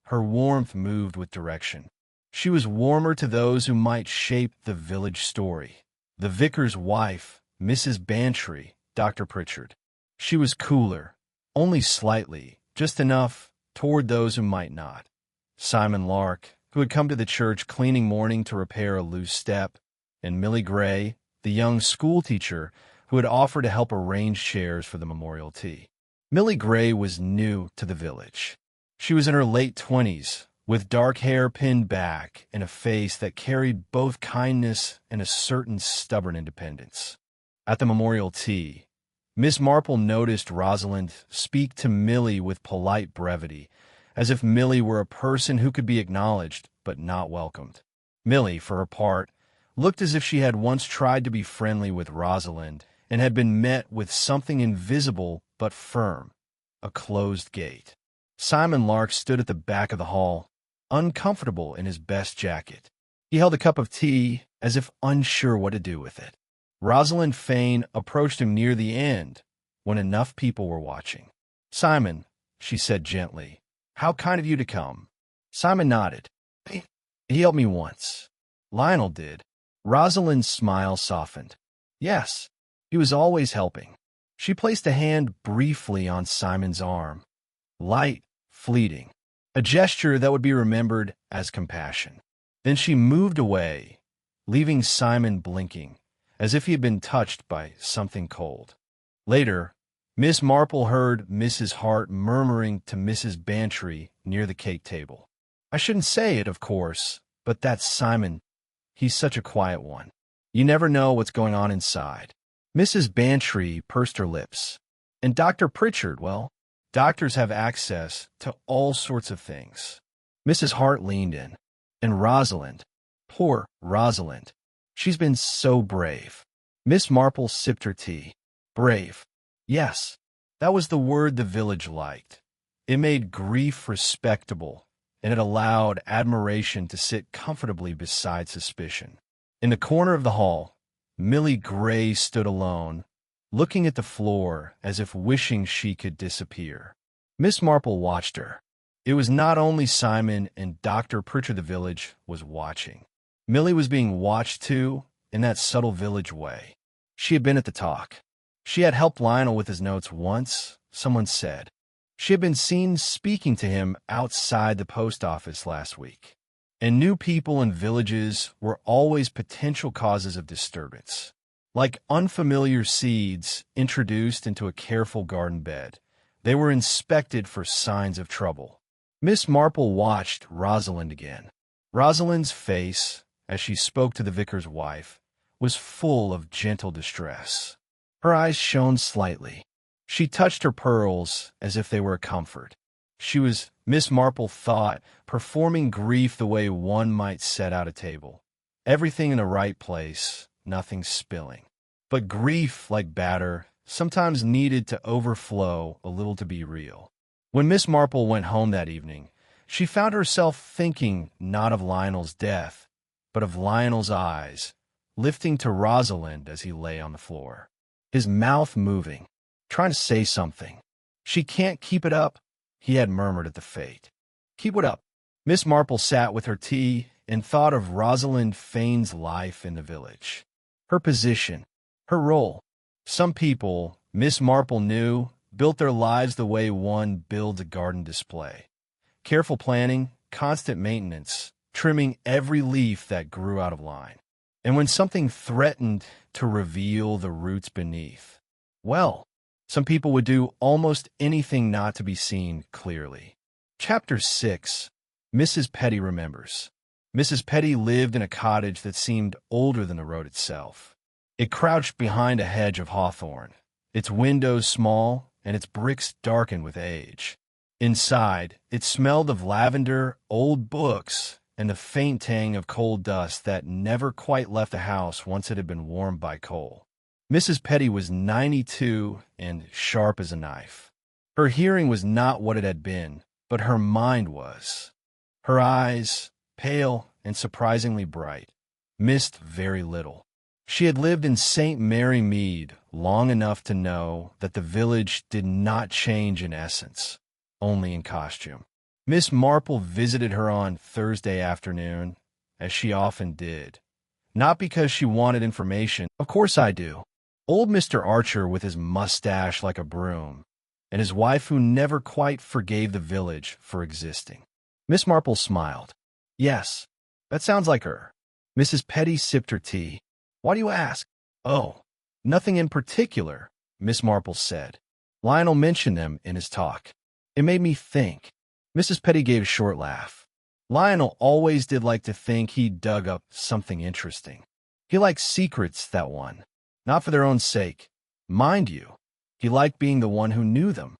her warmth moved with direction. She was warmer to those who might shape the village story. The vicar's wife, Mrs. Bantry, Dr. Pritchard. She was cooler, only slightly, just enough, toward those who might not. Simon Lark, who had come to the church cleaning morning to repair a loose step, and Millie Gray, the young schoolteacher who had offered to help arrange chairs for the memorial tea. Millie Gray was new to the village. She was in her late 20s, with dark hair pinned back and a face that carried both kindness and a certain stubborn independence. At the memorial tea, Miss Marple noticed Rosalind speak to Millie with polite brevity, as if Millie were a person who could be acknowledged but not welcomed. Millie, for her part, looked as if she had once tried to be friendly with Rosalind and had been met with something invisible but firm, a closed gate. Simon Lark stood at the back of the hall, uncomfortable in his best jacket. He held a cup of tea as if unsure what to do with it. Rosalind Fane approached him near the end, when enough people were watching. "Simon," she said gently, "how kind of you to come." Simon nodded. "He helped me once." Lionel did. Rosalind's smile softened. "Yes, he was always helping." She placed a hand briefly on Simon's arm. Light, fleeting. A gesture that would be remembered as compassion. Then she moved away, leaving Simon blinking, as if he had been touched by something cold. Later, Miss Marple heard Mrs. Hart murmuring to Mrs. Bantry near the cake table. "I shouldn't say it, of course, but that's Simon. He's such a quiet one. You never know what's going on inside." Mrs. Bantry pursed her lips. "And Dr. Pritchard, well, doctors have access to all sorts of things." Mrs. Hart leaned in. "And Rosalind, poor Rosalind. She's been so brave." Miss Marple sipped her tea. Brave. Yes, that was the word the village liked. It made grief respectable, and it allowed admiration to sit comfortably beside suspicion. In the corner of the hall, Millie Gray stood alone, looking at the floor as if wishing she could disappear. Miss Marple watched her. It was not only Simon and Dr. Pritchard the village was watching. Millie was being watched too, in that subtle village way. She had been at the talk. She had helped Lionel with his notes once, someone said. She had been seen speaking to him outside the post office last week. And new people in villages were always potential causes of disturbance. Like unfamiliar seeds introduced into a careful garden bed, they were inspected for signs of trouble. Miss Marple watched Rosalind again. Rosalind's face, as she spoke to the vicar's wife, was full of gentle distress. Her eyes shone slightly. She touched her pearls as if they were a comfort. She was, Miss Marple thought, performing grief the way one might set out a table. Everything in the right place, nothing spilling. But grief, like batter, sometimes needed to overflow a little to be real. When Miss Marple went home that evening, she found herself thinking not of Lionel's death, but of Lionel's eyes, lifting to Rosalind as he lay on the floor. His mouth moving, trying to say something. "She can't keep it up," he had murmured at the fate. "Keep it up." Miss Marple sat with her tea and thought of Rosalind Fane's life in the village. Her position, her role. Some people, Miss Marple knew, built their lives the way one builds a garden display. Careful planning, constant maintenance, trimming every leaf that grew out of line. And when something threatened to reveal the roots beneath, well, some people would do almost anything not to be seen clearly. Chapter 6. Mrs. Petty Remembers. Mrs. Petty lived in a cottage that seemed older than the road itself. It crouched behind a hedge of hawthorn, its windows small and its bricks darkened with age. Inside, it smelled of lavender, old books, and the faint tang of coal dust that never quite left the house once it had been warmed by coal. Mrs. Petty was 92 and sharp as a knife. Her hearing was not what it had been, but her mind was. Her eyes, pale and surprisingly bright, missed very little. She had lived in St. Mary Mead long enough to know that the village did not change in essence, only in costume. Miss Marple visited her on Thursday afternoon, as she often did. Not because she wanted information. "Of course I do." Old Mr. Archer with his mustache like a broom, and his wife who never quite forgave the village for existing. Miss Marple smiled. "Yes, that sounds like her." Mrs. Petty sipped her tea. "Why do you ask?" "Oh, nothing in particular," Miss Marple said. "Lionel mentioned them in his talk. It made me think." Mrs. Petty gave a short laugh. Lionel always did like to think he dug up something interesting. He liked secrets, that one. Not for their own sake. Mind you, he liked being the one who knew them.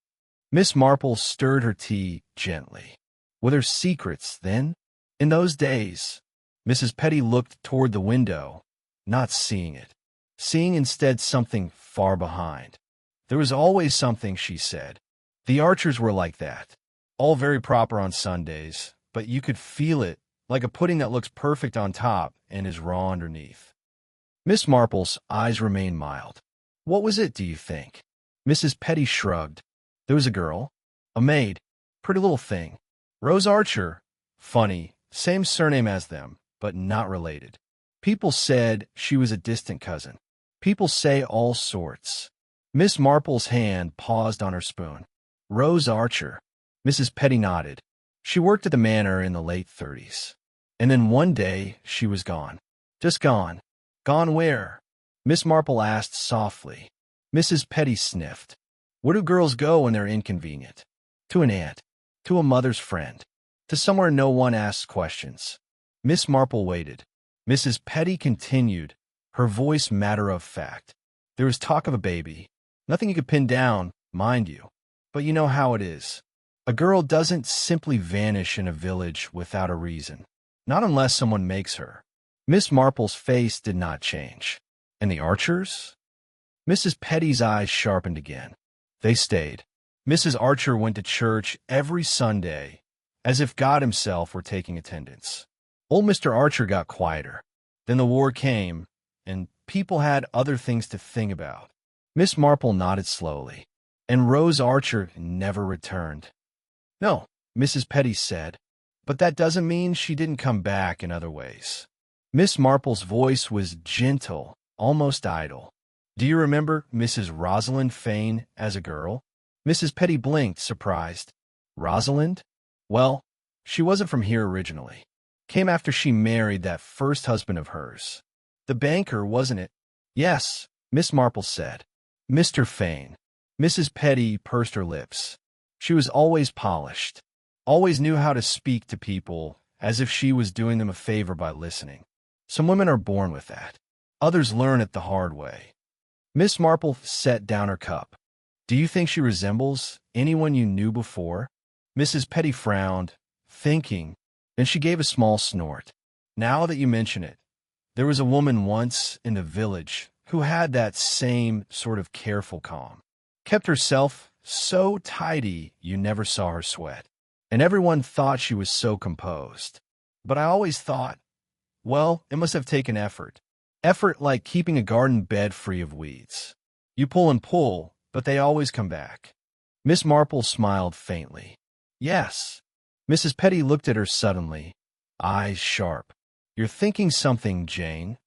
Miss Marple stirred her tea gently. Were there secrets, then? In those days, Mrs. Petty looked toward the window, not seeing it. Seeing instead something far behind. There was always something, she said. The Archers were like that. All very proper on Sundays, but you could feel it, like a pudding that looks perfect on top and is raw underneath. Miss Marple's eyes remained mild. "What was it, do you think?" Mrs. Petty shrugged. "There was a girl, a maid, pretty little thing. Rose Archer. Funny, same surname as them, but not related. People said she was a distant cousin. People say all sorts." Miss Marple's hand paused on her spoon. "Rose Archer." Mrs. Petty nodded. She worked at the manor in the late 30s. And then one day she was gone. Just gone. "Gone where?" Miss Marple asked softly. Mrs. Petty sniffed. "Where do girls go when they're inconvenient?" "To an aunt. To a mother's friend. To somewhere no one asks questions." Miss Marple waited. Mrs. Petty continued, her voice matter of fact. "There was talk of a baby. Nothing you could pin down, mind you. But you know how it is. A girl doesn't simply vanish in a village without a reason. Not unless someone makes her." Miss Marple's face did not change. "And the Archers?" Mrs. Petty's eyes sharpened again. "They stayed. Mrs. Archer went to church every Sunday, as if God himself were taking attendance. Old Mr. Archer got quieter. Then the war came, and people had other things to think about." Miss Marple nodded slowly. "And Rose Archer never returned." "No," Mrs. Petty said, "but that doesn't mean she didn't come back in other ways." Miss Marple's voice was gentle, almost idle. "Do you remember Mrs. Rosalind Fane as a girl?" Mrs. Petty blinked, surprised. Rosalind? Well, she wasn't from here originally. Came after she married that first husband of hers. The banker, wasn't it? Yes, Miss Marple said. Mr. Fane. Mrs. Petty pursed her lips. She was always polished. Always knew how to speak to people as if she was doing them a favor by listening. Some women are born with that. Others learn it the hard way. Miss Marple set down her cup. Do you think she resembles anyone you knew before? Mrs. Petty frowned, thinking, then she gave a small snort. Now that you mention it, there was a woman once in the village who had that same sort of careful calm. Kept herself so tidy you never saw her sweat. And everyone thought she was so composed. But I always thought, well, it must have taken effort. Effort like keeping a garden bed free of weeds. You pull and pull, but they always come back. Miss Marple smiled faintly. Yes. Mrs. Petty looked at her suddenly, eyes sharp. You're thinking something, Jane.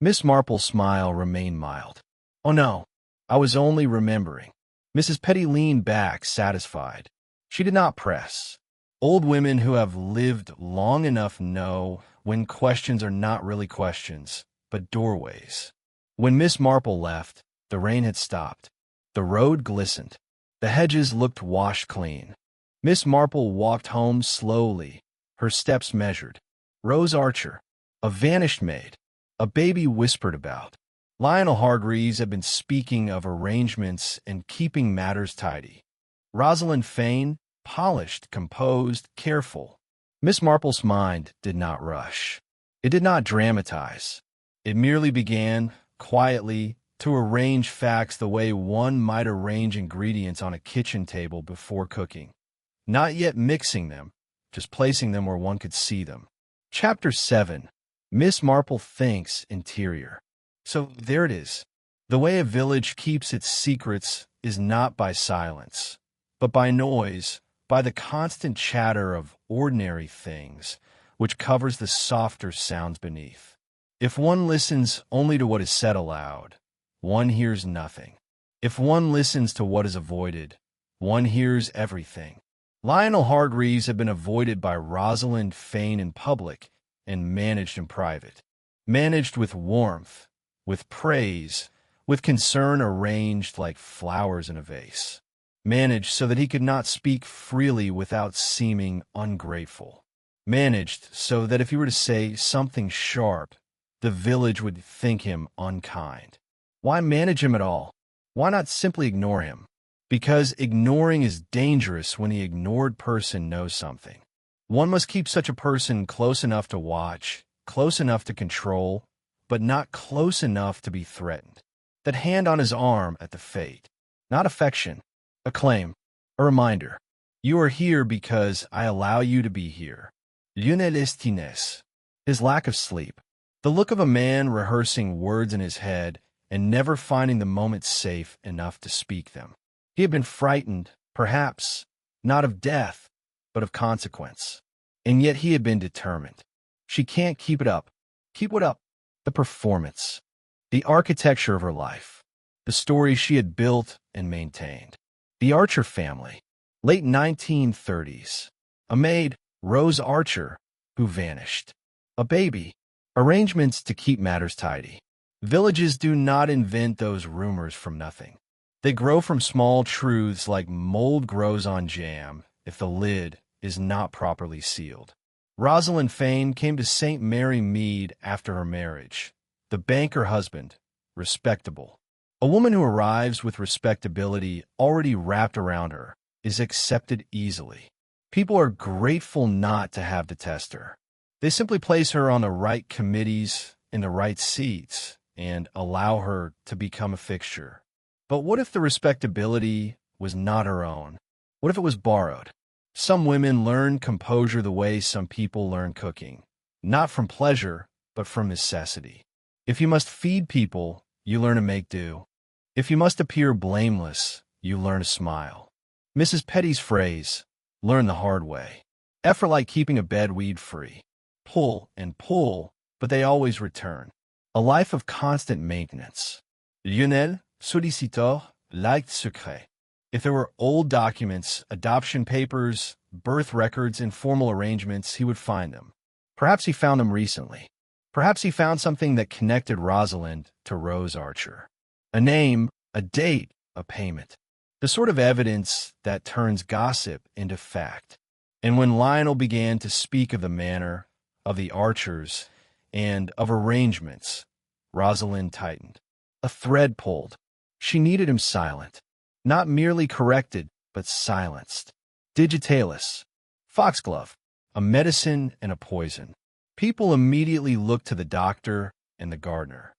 Miss Marple's smile remained mild. Oh no, I was only remembering. Mrs. Petty leaned back, satisfied. She did not press. Old women who have lived long enough know when questions are not really questions, but doorways. When Miss Marple left, the rain had stopped. The road glistened. The hedges looked washed clean. Miss Marple walked home slowly, her steps measured. Rose Archer, a vanished maid, a baby whispered about. Lionel Hargreaves had been speaking of arrangements and keeping matters tidy. Rosalind Fane, polished, composed, careful. Miss Marple's mind did not rush. It did not dramatize. It merely began, quietly, to arrange facts the way one might arrange ingredients on a kitchen table before cooking. Not yet mixing them, just placing them where one could see them. Chapter 7. Miss Marple thinks interior. So there it is. The way a village keeps its secrets is not by silence, but by noise, by the constant chatter of ordinary things, which covers the softer sounds beneath. If one listens only to what is said aloud, one hears nothing. If one listens to what is avoided, one hears everything. Lionel Hargreaves had been avoided by Rosalind Fane in public and managed in private. Managed with warmth, with praise, with concern arranged like flowers in a vase. Managed so that he could not speak freely without seeming ungrateful. Managed so that if he were to say something sharp, the village would think him unkind. Why manage him at all? Why not simply ignore him? Because ignoring is dangerous when the ignored person knows something. One must keep such a person close enough to watch, close enough to control, but not close enough to be threatened. That hand on his arm at the fate. Not affection, a claim, a reminder. You are here because I allow you to be here. L'unelistines, his lack of sleep. The look of a man rehearsing words in his head and never finding the moment safe enough to speak them. He had been frightened, perhaps, not of death, but of consequence. And yet he had been determined. She can't keep it up. Keep what up? The performance. The architecture of her life. The story she had built and maintained. The Archer family. Late 1930s. A maid, Rose Archer, who vanished. A baby. Arrangements to keep matters tidy. Villages do not invent those rumors from nothing. They grow from small truths like mold grows on jam if the lid is not properly sealed. Rosalind Fane came to St. Mary Mead after her marriage. The banker husband, respectable. A woman who arrives with respectability already wrapped around her is accepted easily. People are grateful not to have to test her. They simply place her on the right committees in the right seats and allow her to become a fixture. But what if the respectability was not her own? What if it was borrowed? Some women learn composure the way some people learn cooking, not from pleasure, but from necessity. If you must feed people, you learn to make do. If you must appear blameless, you learn to smile. Mrs. Petty's phrase, learn the hard way. Effort like keeping a bed weed-free. Pull and pull, but they always return. A life of constant maintenance. Lionel, solliciteur, liked secret. If there were old documents, adoption papers, birth records, and formal arrangements, he would find them. Perhaps he found them recently. Perhaps he found something that connected Rosalind to Rose Archer. A name, a date, a payment. The sort of evidence that turns gossip into fact. And when Lionel began to speak of the manor, of the Archers, and of arrangements, Rosalind tightened. A thread pulled. She needed him silent. Not merely corrected, but silenced. Digitalis. Foxglove. A medicine and a poison. People immediately look to the doctor and the gardener.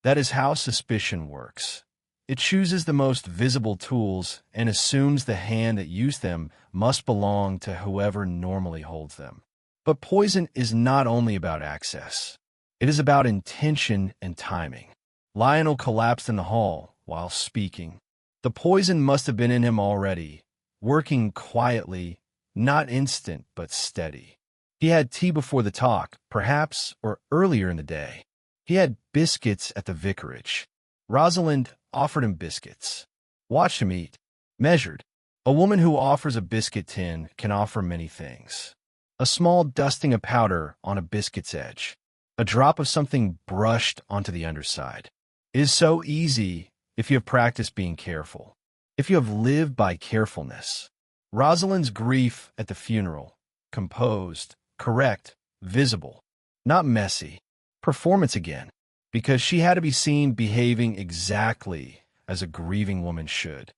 That is how suspicion works. It chooses the most visible tools and assumes the hand that used them must belong to whoever normally holds them. But poison is not only about access. It is about intention and timing. Lionel collapsed in the hall while speaking. The poison must have been in him already, working quietly, not instant but steady. He had tea before the talk, perhaps, or earlier in the day. He had biscuits at the vicarage. Rosalind offered him biscuits. Watched him eat. Measured. A woman who offers a biscuit tin can offer many things. A small dusting of powder on a biscuit's edge. A drop of something brushed onto the underside. It is so easy if you have practiced being careful. If you have lived by carefulness. Rosalind's grief at the funeral. Composed, correct, visible. Not messy. Performance again. Because she had to be seen behaving exactly as a grieving woman should.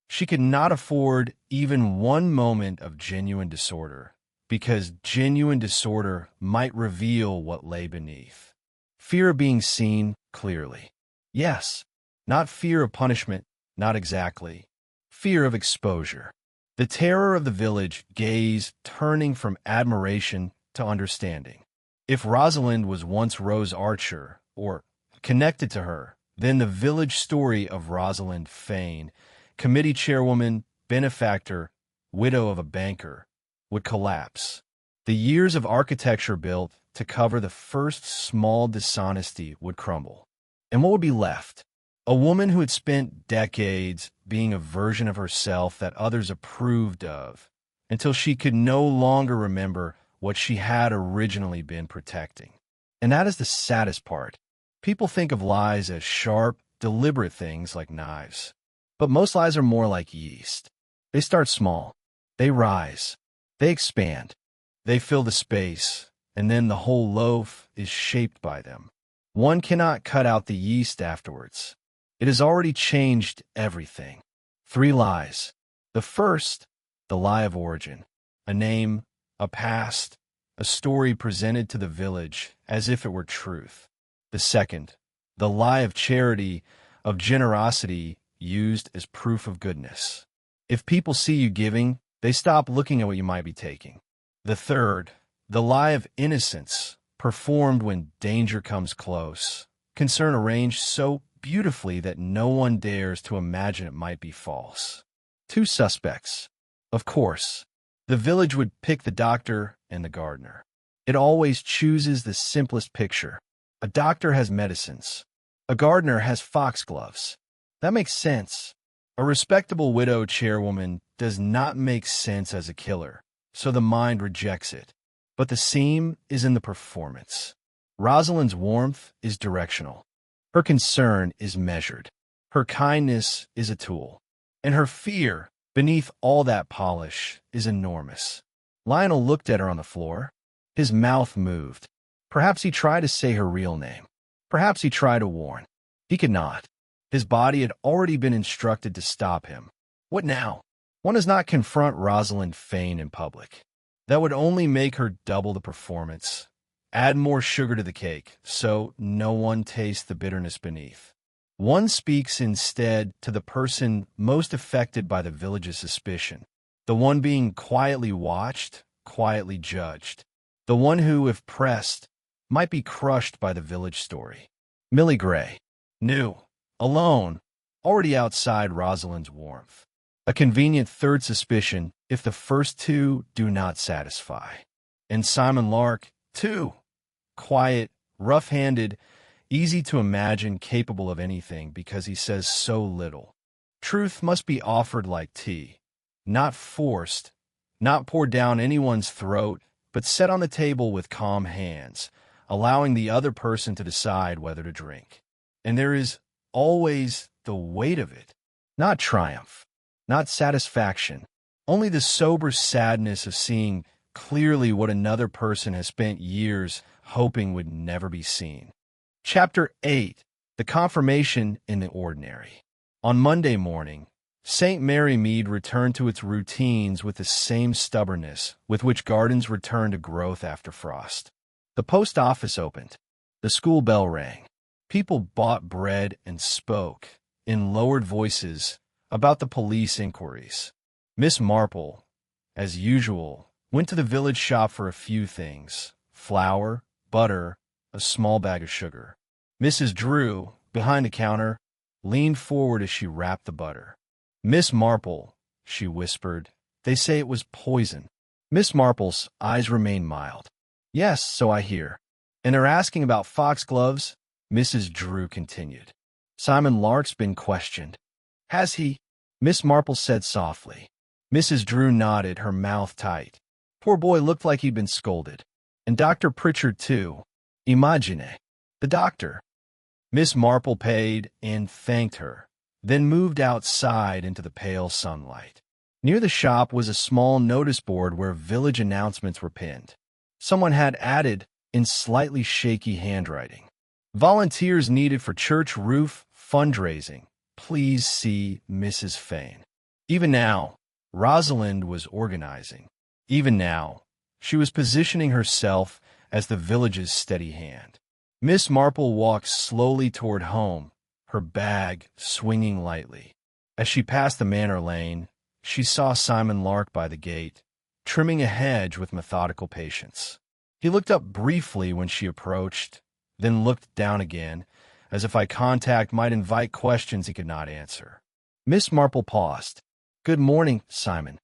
She could not afford even one moment of genuine disorder, because genuine disorder might reveal what lay beneath. Fear of being seen clearly. Yes, not fear of punishment, not exactly. Fear of exposure. The terror of the village gaze turning from admiration to understanding. If Rosalind was once Rose Archer, or connected to her, then the village story of Rosalind Fane, committee chairwoman, benefactor, widow of a banker, would collapse. The years of architecture built to cover the first small dishonesty would crumble. And what would be left? A woman who had spent decades being a version of herself that others approved of, until she could no longer remember what she had originally been protecting. And that is the saddest part. People think of lies as sharp, deliberate things like knives. But most lies are more like yeast. They start small. They rise. They expand. They fill the space, and then the whole loaf is shaped by them. One cannot cut out the yeast afterwards. It has already changed everything. 3 lies. The first, the lie of origin. A name, a past, a story presented to the village as if it were truth. The second, the lie of charity, of generosity used as proof of goodness. If people see you giving, they stop looking at what you might be taking. The third, the lie of innocence, performed when danger comes close. Concern arranged so beautifully that no one dares to imagine it might be false. 2 suspects. Of course, the village would pick the doctor and the gardener. It always chooses the simplest picture. A doctor has medicines. A gardener has foxgloves. That makes sense. A respectable widow chairwoman does not make sense as a killer, so the mind rejects it. But the seam is in the performance. Rosalind's warmth is directional. Her concern is measured. Her kindness is a tool. And her fear, beneath all that polish, is enormous. Lionel looked at her on the floor. His mouth moved. Perhaps he tried to say her real name. Perhaps he tried to warn. He could not. His body had already been instructed to stop him. What now? One does not confront Rosalind Fane in public. That would only make her double the performance. Add more sugar to the cake, so no one tastes the bitterness beneath. One speaks instead to the person most affected by the village's suspicion, the one being quietly watched, quietly judged, the one who, if pressed, might be crushed by the village story. Millie Gray. New. Alone. Already outside Rosalind's warmth. A convenient third suspicion if the first 2 do not satisfy. And Simon Lark, too. Quiet, rough-handed, easy to imagine capable of anything because he says so little. Truth must be offered like tea, not forced, not poured down anyone's throat, but set on the table with calm hands, allowing the other person to decide whether to drink. And there is always the weight of it, not triumph, not satisfaction, only the sober sadness of seeing clearly what another person has spent years hoping would never be seen. Chapter 8. The Confirmation in the Ordinary. On Monday morning, St. Mary Mead returned to its routines with the same stubbornness with which gardens return to growth after frost. The post office opened. The school bell rang. People bought bread and spoke, in lowered voices, about the police inquiries. Miss Marple, as usual, went to the village shop for a few things: flour, butter, a small bag of sugar. Mrs. Drew, behind the counter, leaned forward as she wrapped the butter. "Miss Marple," she whispered, "they say it was poison." Miss Marple's eyes remained mild. "Yes, so I hear. And they're asking about foxgloves," Mrs. Drew continued. "Simon Lark's been questioned." "Has he?" Miss Marple said softly. Mrs. Drew nodded, her mouth tight. "Poor boy looked like he'd been scolded. And Dr. Pritchard, too. Imagine. The doctor." Miss Marple paid and thanked her, then moved outside into the pale sunlight. Near the shop was a small notice board where village announcements were pinned. Someone had added, in slightly shaky handwriting, "Volunteers needed for church roof fundraising. Please see Mrs. Fane." Even now, Rosalind was organizing. Even now, she was positioning herself as the village's steady hand. Miss Marple walked slowly toward home, her bag swinging lightly. As she passed the manor lane, she saw Simon Lark by the gate, trimming a hedge with methodical patience. He looked up briefly when she approached, then looked down again, as if eye contact might invite questions he could not answer. Miss Marple paused. "Good morning, Simon."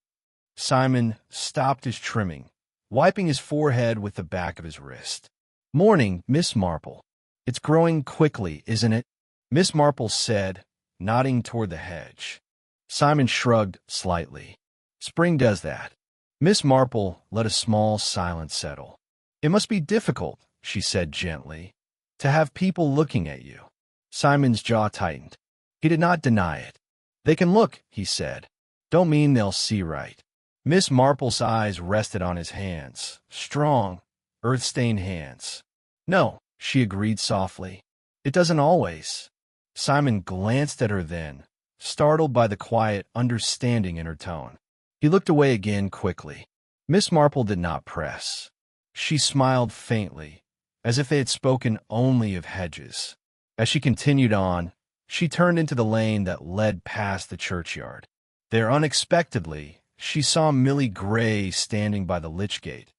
Simon stopped his trimming, wiping his forehead with the back of his wrist. "Morning, Miss Marple. It's growing quickly, isn't it?" Miss Marple said, nodding toward the hedge. Simon shrugged slightly. "Spring does that." Miss Marple let a small silence settle. "It must be difficult," she said gently, "to have people looking at you." Simon's jaw tightened. He did not deny it. "They can look," he said. "Don't mean they'll see right." Miss Marple's eyes rested on his hands, strong, earth-stained hands. "No," she agreed softly. "It doesn't always." Simon glanced at her then, startled by the quiet understanding in her tone. He looked away again quickly. Miss Marple did not press. She smiled faintly, as if they had spoken only of hedges. As she continued on, she turned into the lane that led past the churchyard. There, unexpectedly, she saw Millie Gray standing by the lich gate,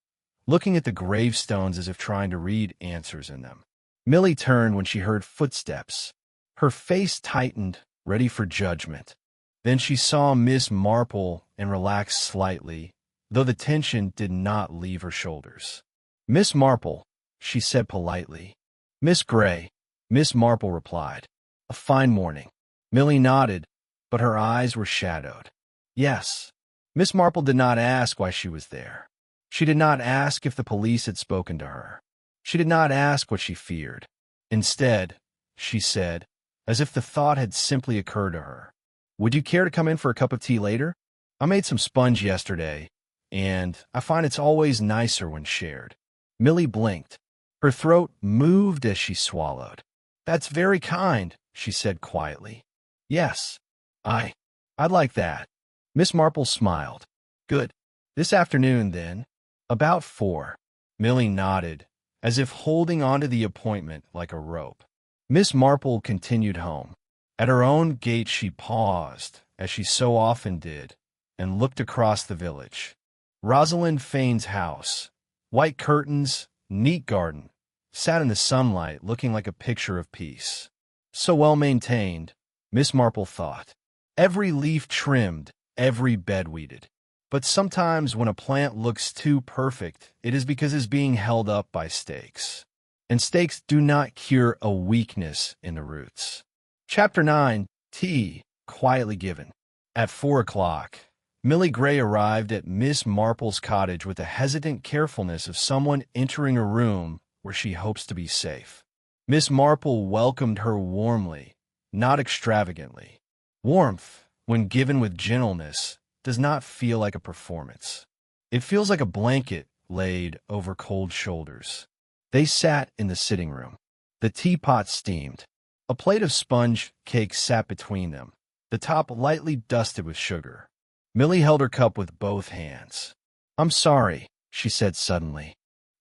looking at the gravestones as if trying to read answers in them. Millie turned when she heard footsteps. Her face tightened, ready for judgment. Then she saw Miss Marple and relaxed slightly, though the tension did not leave her shoulders. "Miss Marple," she said politely. "Miss Gray," Miss Marple replied. "A fine morning." Millie nodded, but her eyes were shadowed. "Yes." Miss Marple did not ask why she was there. She did not ask if the police had spoken to her. She did not ask what she feared. Instead, she said, as if the thought had simply occurred to her, "Would you care to come in for a cup of tea later? I made some sponge yesterday, and I find it's always nicer when shared." Millie blinked. Her throat moved as she swallowed. "That's very kind," she said quietly. "Yes, I'd like that." Miss Marple smiled. "Good. This afternoon, then, about 4. Millie nodded, as if holding onto the appointment like a rope. Miss Marple continued home. At her own gate she paused, as she so often did, and looked across the village. Rosalind Fane's house, white curtains, neat garden, sat in the sunlight looking like a picture of peace. So well maintained, Miss Marple thought. Every leaf trimmed, every bed weeded. But sometimes when a plant looks too perfect, it is because it's being held up by stakes. And stakes do not cure a weakness in the roots. Chapter 9. Tea. quietly given. At 4 o'clock, Millie Gray arrived at Miss Marple's cottage with the hesitant carefulness of someone entering a room where she hopes to be safe. Miss Marple welcomed her warmly, not extravagantly. Warmth, when given with gentleness, does not feel like a performance. It feels like a blanket laid over cold shoulders. They sat in the sitting room. The teapot steamed. A plate of sponge cake sat between them, the top lightly dusted with sugar. Millie held her cup with both hands. "I'm sorry," she said suddenly.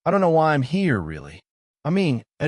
"I don't know why I'm here, really. I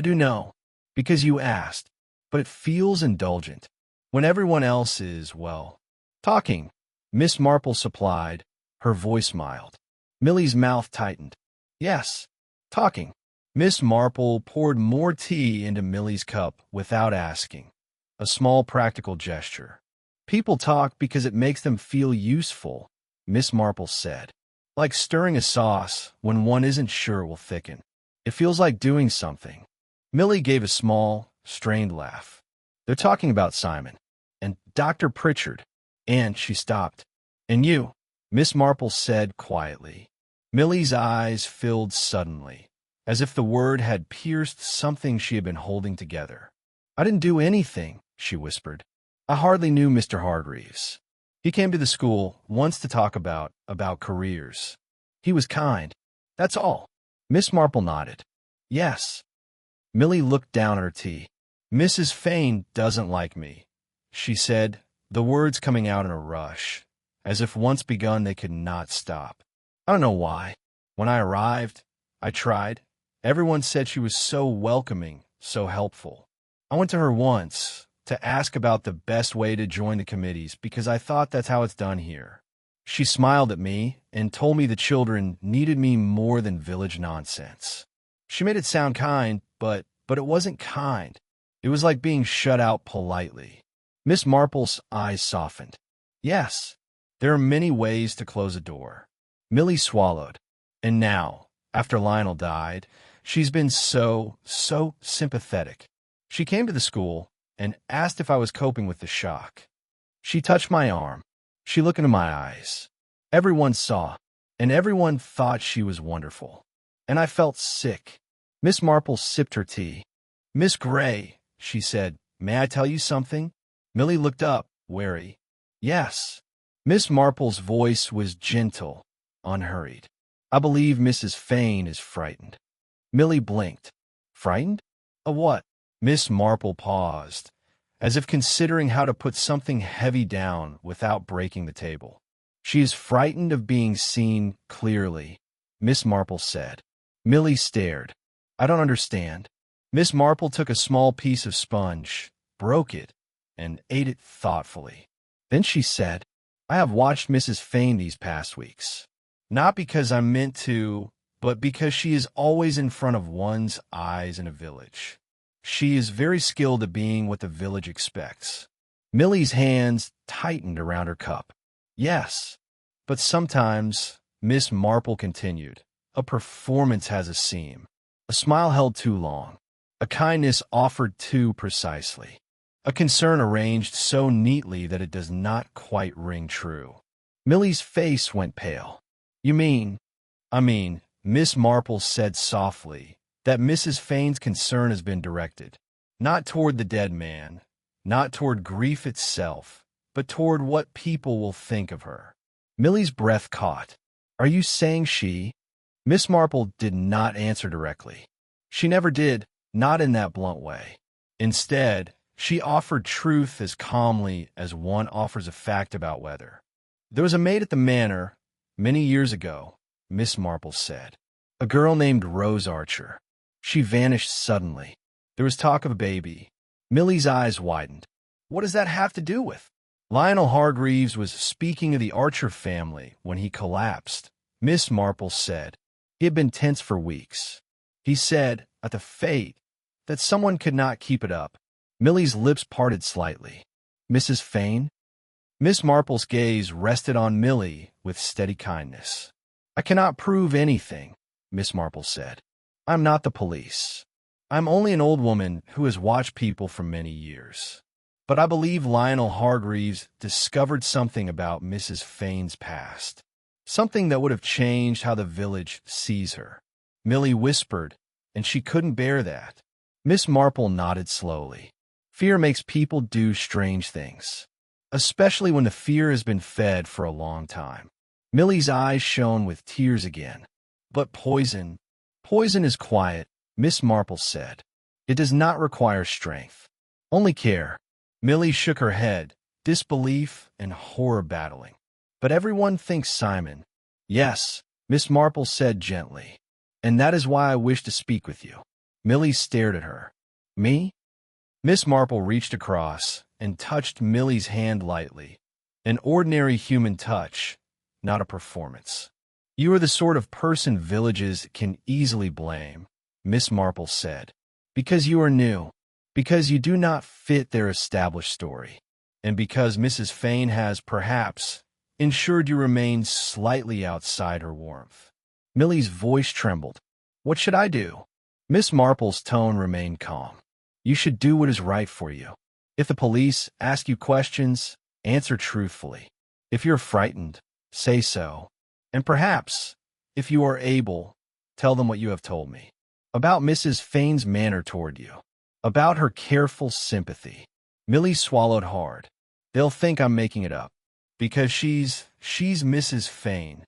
do know, because you asked, but it feels indulgent. When everyone else is, well, talking," Miss Marple supplied, her voice mild. Millie's mouth tightened. "Yes, talking." Miss Marple poured more tea into Millie's cup without asking, a small practical gesture. "People talk because it makes them feel useful," Miss Marple said. "Like stirring a sauce when one isn't sure it will thicken. It feels like doing something." Millie gave a small, strained laugh. "They're talking about Simon and Dr. Pritchard." And she stopped. "And you," Miss Marple said quietly. Millie's eyes filled suddenly, as if the word had pierced something she had been holding together. "I didn't do anything," she whispered. "I hardly knew Mr. Hargreaves. He came to the school once to talk about careers. He was kind. That's all." Miss Marple nodded. "Yes." Millie looked down at her tea. "Mrs. Fane doesn't like me," she said, the words coming out in a rush, as if once begun they could not stop. "I don't know why. When I arrived, I tried. Everyone said she was so welcoming, so helpful. I went to her once to ask about the best way to join the committees because I thought that's how it's done here. She smiled at me and told me the children needed me more than village nonsense. She made it sound kind, but it wasn't kind. It was like being shut out politely." Miss Marple's eyes softened. "Yes, there are many ways to close a door." Millie swallowed. "And now, after Lionel died, she's been so sympathetic. She came to the school and asked if I was coping with the shock. She touched my arm. She looked into my eyes. Everyone saw, and everyone thought she was wonderful. And I felt sick." Miss Marple sipped her tea. "Miss Gray," she said, "may I tell you something?" Millie looked up, wary. "Yes." Miss Marple's voice was gentle, unhurried. "I believe Mrs. Fane is frightened." Millie blinked. "Frightened? Of what?" Miss Marple paused, as if considering how to put something heavy down without breaking the table. "She is frightened of being seen clearly," Miss Marple said. Millie stared. "I don't understand." Miss Marple took a small piece of sponge, broke it, and ate it thoughtfully. Then she said, "I have watched Mrs. Fane these past weeks. Not because I'm meant to, but because she is always in front of one's eyes in a village. She is very skilled at being what the village expects." Millie's hands tightened around her cup. "Yes, but sometimes," Miss Marple continued, "a performance has a seam. A smile held too long. A kindness offered too precisely. A concern arranged so neatly that it does not quite ring true." Millie's face went pale. "You mean—" Miss Marple said softly, "that Mrs. Fane's concern has been directed, not toward the dead man, not toward grief itself, but toward what people will think of her." Millie's breath caught. "Are you saying she—" Miss Marple did not answer directly. She never did, not in that blunt way. Instead, she offered truth as calmly as one offers a fact about weather. "There was a maid at the manor many years ago," Miss Marple said. "A girl named Rose Archer. She vanished suddenly. There was talk of a baby." Millie's eyes widened. "What does that have to do with—" "Lionel Hargreaves was speaking of the Archer family when he collapsed," Miss Marple said. "He had been tense for weeks. He said, at the fete, that someone could not keep it up." Millie's lips parted slightly. "Mrs. Fane?" Miss Marple's gaze rested on Millie with steady kindness. "I cannot prove anything," Miss Marple said. "I'm not the police. I'm only an old woman who has watched people for many years. but I believe Lionel Hargreaves discovered something about Mrs. Fane's past. Something that would have changed how the village sees her. Millie whispered, and she couldn't bear that. Miss Marple nodded slowly. Fear makes people do strange things, especially when the fear has been fed for a long time. Millie's eyes shone with tears again. But poison is quiet, Miss Marple said. It does not require strength, only care. Millie shook her head, disbelief and horror battling. But everyone thinks Simon. Yes, Miss Marple said gently. And that is why I wish to speak with you. Millie stared at her. Me? Miss Marple reached across and touched Millie's hand lightly. An ordinary human touch, not a performance. You are the sort of person villages can easily blame, Miss Marple said. Because you are new. Because you do not fit their established story. And because Mrs. Fane has, perhaps, ensured you remain slightly outside her warmth. Millie's voice trembled. What should I do? Miss Marple's tone remained calm. You should do what is right for you. If the police ask you questions, answer truthfully. If you're frightened, say so. And perhaps, if you are able, tell them what you have told me. About Mrs. Fane's manner toward you. About her careful sympathy. Millie swallowed hard. They'll think I'm making it up. Because she's Mrs. Fane.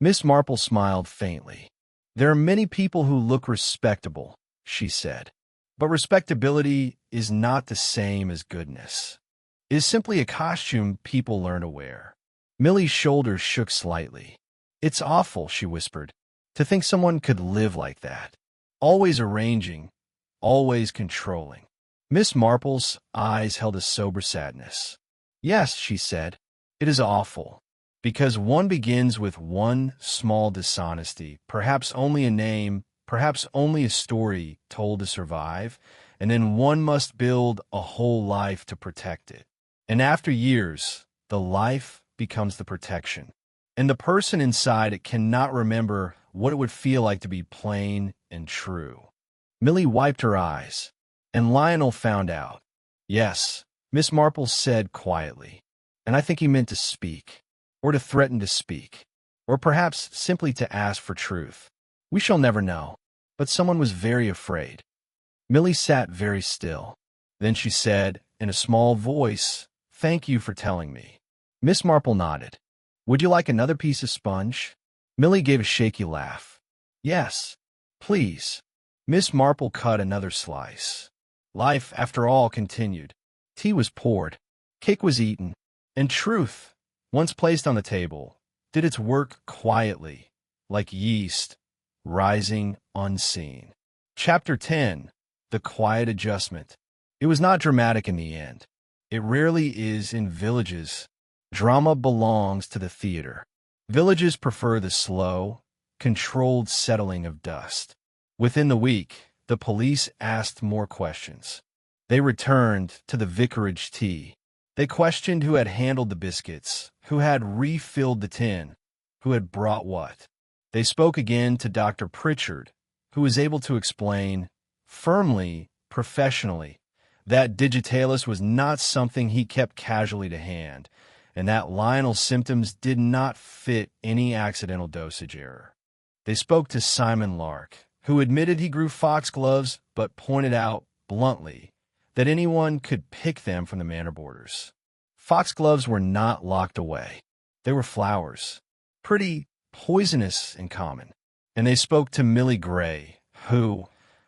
Miss Marple smiled faintly. There are many people who look respectable, she said. But respectability is not the same as goodness. It is simply a costume people learn to wear. Millie's shoulders shook slightly. It's awful, she whispered, to think someone could live like that. Always arranging, always controlling. Miss Marple's eyes held a sober sadness. Yes, she said, it is awful. Because one begins with one small dishonesty, perhaps only a name, perhaps only a story told to survive, and then one must build a whole life to protect it. And after years, the life becomes the protection. And the person inside it cannot remember what it would feel like to be plain and true. Millie wiped her eyes, and Lionel found out. Yes, Miss Marple said quietly, and I think he meant to speak. Or to threaten to speak, or perhaps simply to ask for truth. We shall never know, but someone was very afraid. Millie sat very still. Then she said, in a small voice, "Thank you for telling me." Miss Marple nodded. "Would you like another piece of sponge?" Millie gave a shaky laugh. "Yes, please." Miss Marple cut another slice. Life, after all, continued. Tea was poured, cake was eaten, and truth, once placed on the table, did its work quietly, like yeast, rising unseen. Chapter 10. The Quiet Adjustment. It was not dramatic in the end. It rarely is in villages. Drama belongs to the theater. Villages prefer the slow, controlled settling of dust. Within the week, the police asked more questions. They returned to the vicarage tea. They questioned who had handled the biscuits, who had refilled the tin, who had brought what. They spoke again to Dr. Pritchard, who was able to explain, firmly, professionally, that digitalis was not something he kept casually to hand, and that Lionel's symptoms did not fit any accidental dosage error. They spoke to Simon Lark, who admitted he grew foxgloves but pointed out, bluntly, that anyone could pick them from the manor borders. Foxgloves were not locked away. They were flowers, pretty poisonous in common. And they spoke to Millie Gray, who,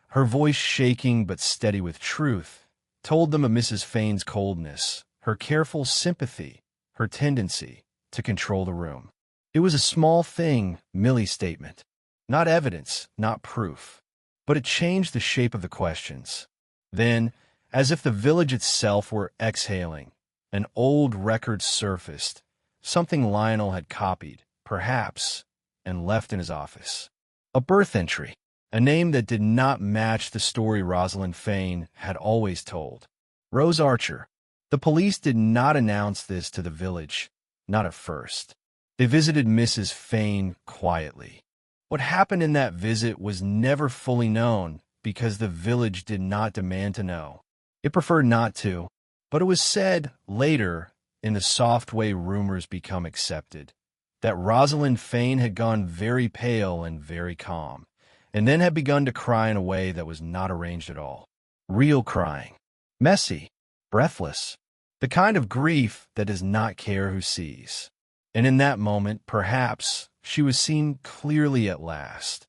her voice shaking but steady with truth, told them of Mrs. Fane's coldness, her careful sympathy, her tendency to control the room. It was a small thing, Millie's statement. Not evidence, not proof. But it changed the shape of the questions. Then, as if the village itself were exhaling, an old record surfaced, something Lionel had copied, perhaps, and left in his office. A birth entry, a name that did not match the story Rosalind Fane had always told. Rose Archer. The police did not announce this to the village, not at first. They visited Mrs. Fane quietly. What happened in that visit was never fully known because the village did not demand to know. It preferred not to. But it was said later, in the soft way rumors become accepted, that Rosalind Fane had gone very pale and very calm, and then had begun to cry in a way that was not arranged at all. Real crying. Messy. Breathless. The kind of grief that does not care who sees. And in that moment, perhaps, she was seen clearly at last.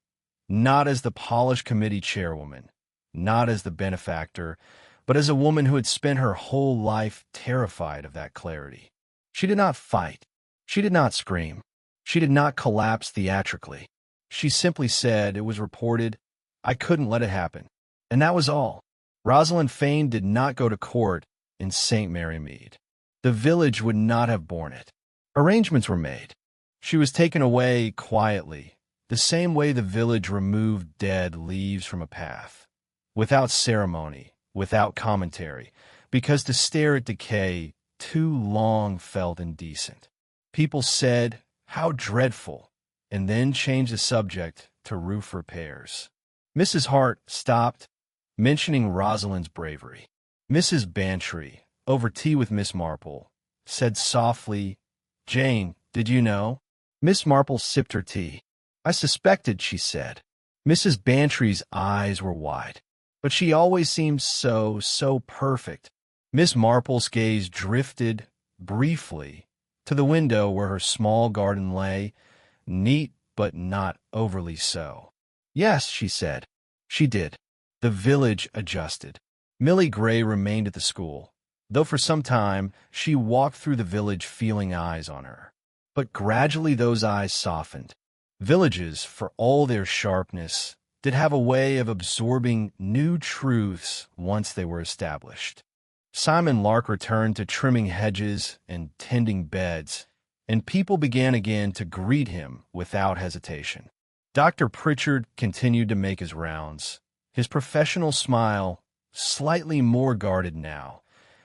Not as the polished committee chairwoman, not as the benefactor, but as a woman who had spent her whole life terrified of that clarity. She did not fight. She did not scream. She did not collapse theatrically. She simply said, it was reported, I couldn't let it happen. And that was all. Rosalind Fane did not go to court in St. Mary Mead. The village would not have borne it. Arrangements were made. She was taken away quietly, the same way the village removed dead leaves from a path, without ceremony, without commentary, because to stare at decay too long felt indecent. People said, how dreadful, and then changed the subject to roof repairs. Mrs. Hart stopped, mentioning Rosalind's bravery. Mrs. Bantry, over tea with Miss Marple, said softly, Jane, did you know? Miss Marple sipped her tea. I suspected, she said. Mrs. Bantry's eyes were wide, but she always seemed so perfect. Miss Marple's gaze drifted, briefly, to the window where her small garden lay, neat but not overly so. Yes, she said. She did. The village adjusted. Millie Gray remained at the school, though for some time she walked through the village feeling eyes on her. But gradually those eyes softened. Villages, for all their sharpness, did have a way of absorbing new truths once they were established. Simon Lark returned to trimming hedges and tending beds, and people began again to greet him without hesitation. Dr. Pritchard continued to make his rounds, his professional smile slightly more guarded now,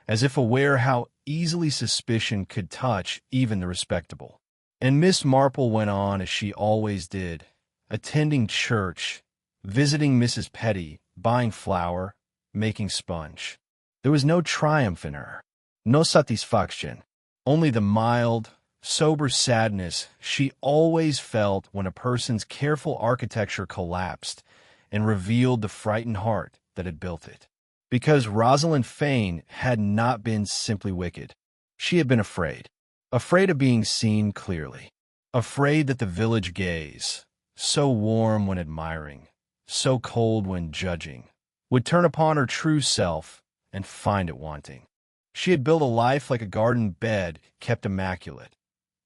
as if aware how easily suspicion could touch even the respectable. And Miss Marple went on as she always did, attending church, visiting Mrs. Petty, buying flour, making sponge. There was no triumph in her, no satisfaction, only the mild, sober sadness she always felt when a person's careful architecture collapsed and revealed the frightened heart that had built it. Because Rosalind Fane had not been simply wicked. She had been afraid. Afraid of being seen clearly. Afraid that the village gaze, so warm when admiring, so cold when judging, would turn upon her true self and find it wanting. She had built a life like a garden bed kept immaculate.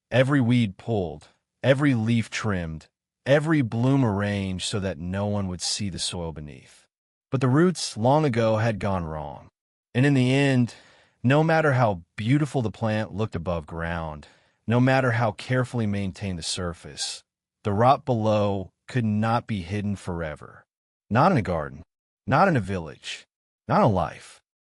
Every weed pulled, every leaf trimmed, every bloom arranged so that no one would see the soil beneath. But the roots long ago had gone wrong. And in the end, no matter how beautiful the plant looked above ground, no matter how carefully maintained the surface, the rot below could not be hidden forever. Not in a garden, not in a village, not in life.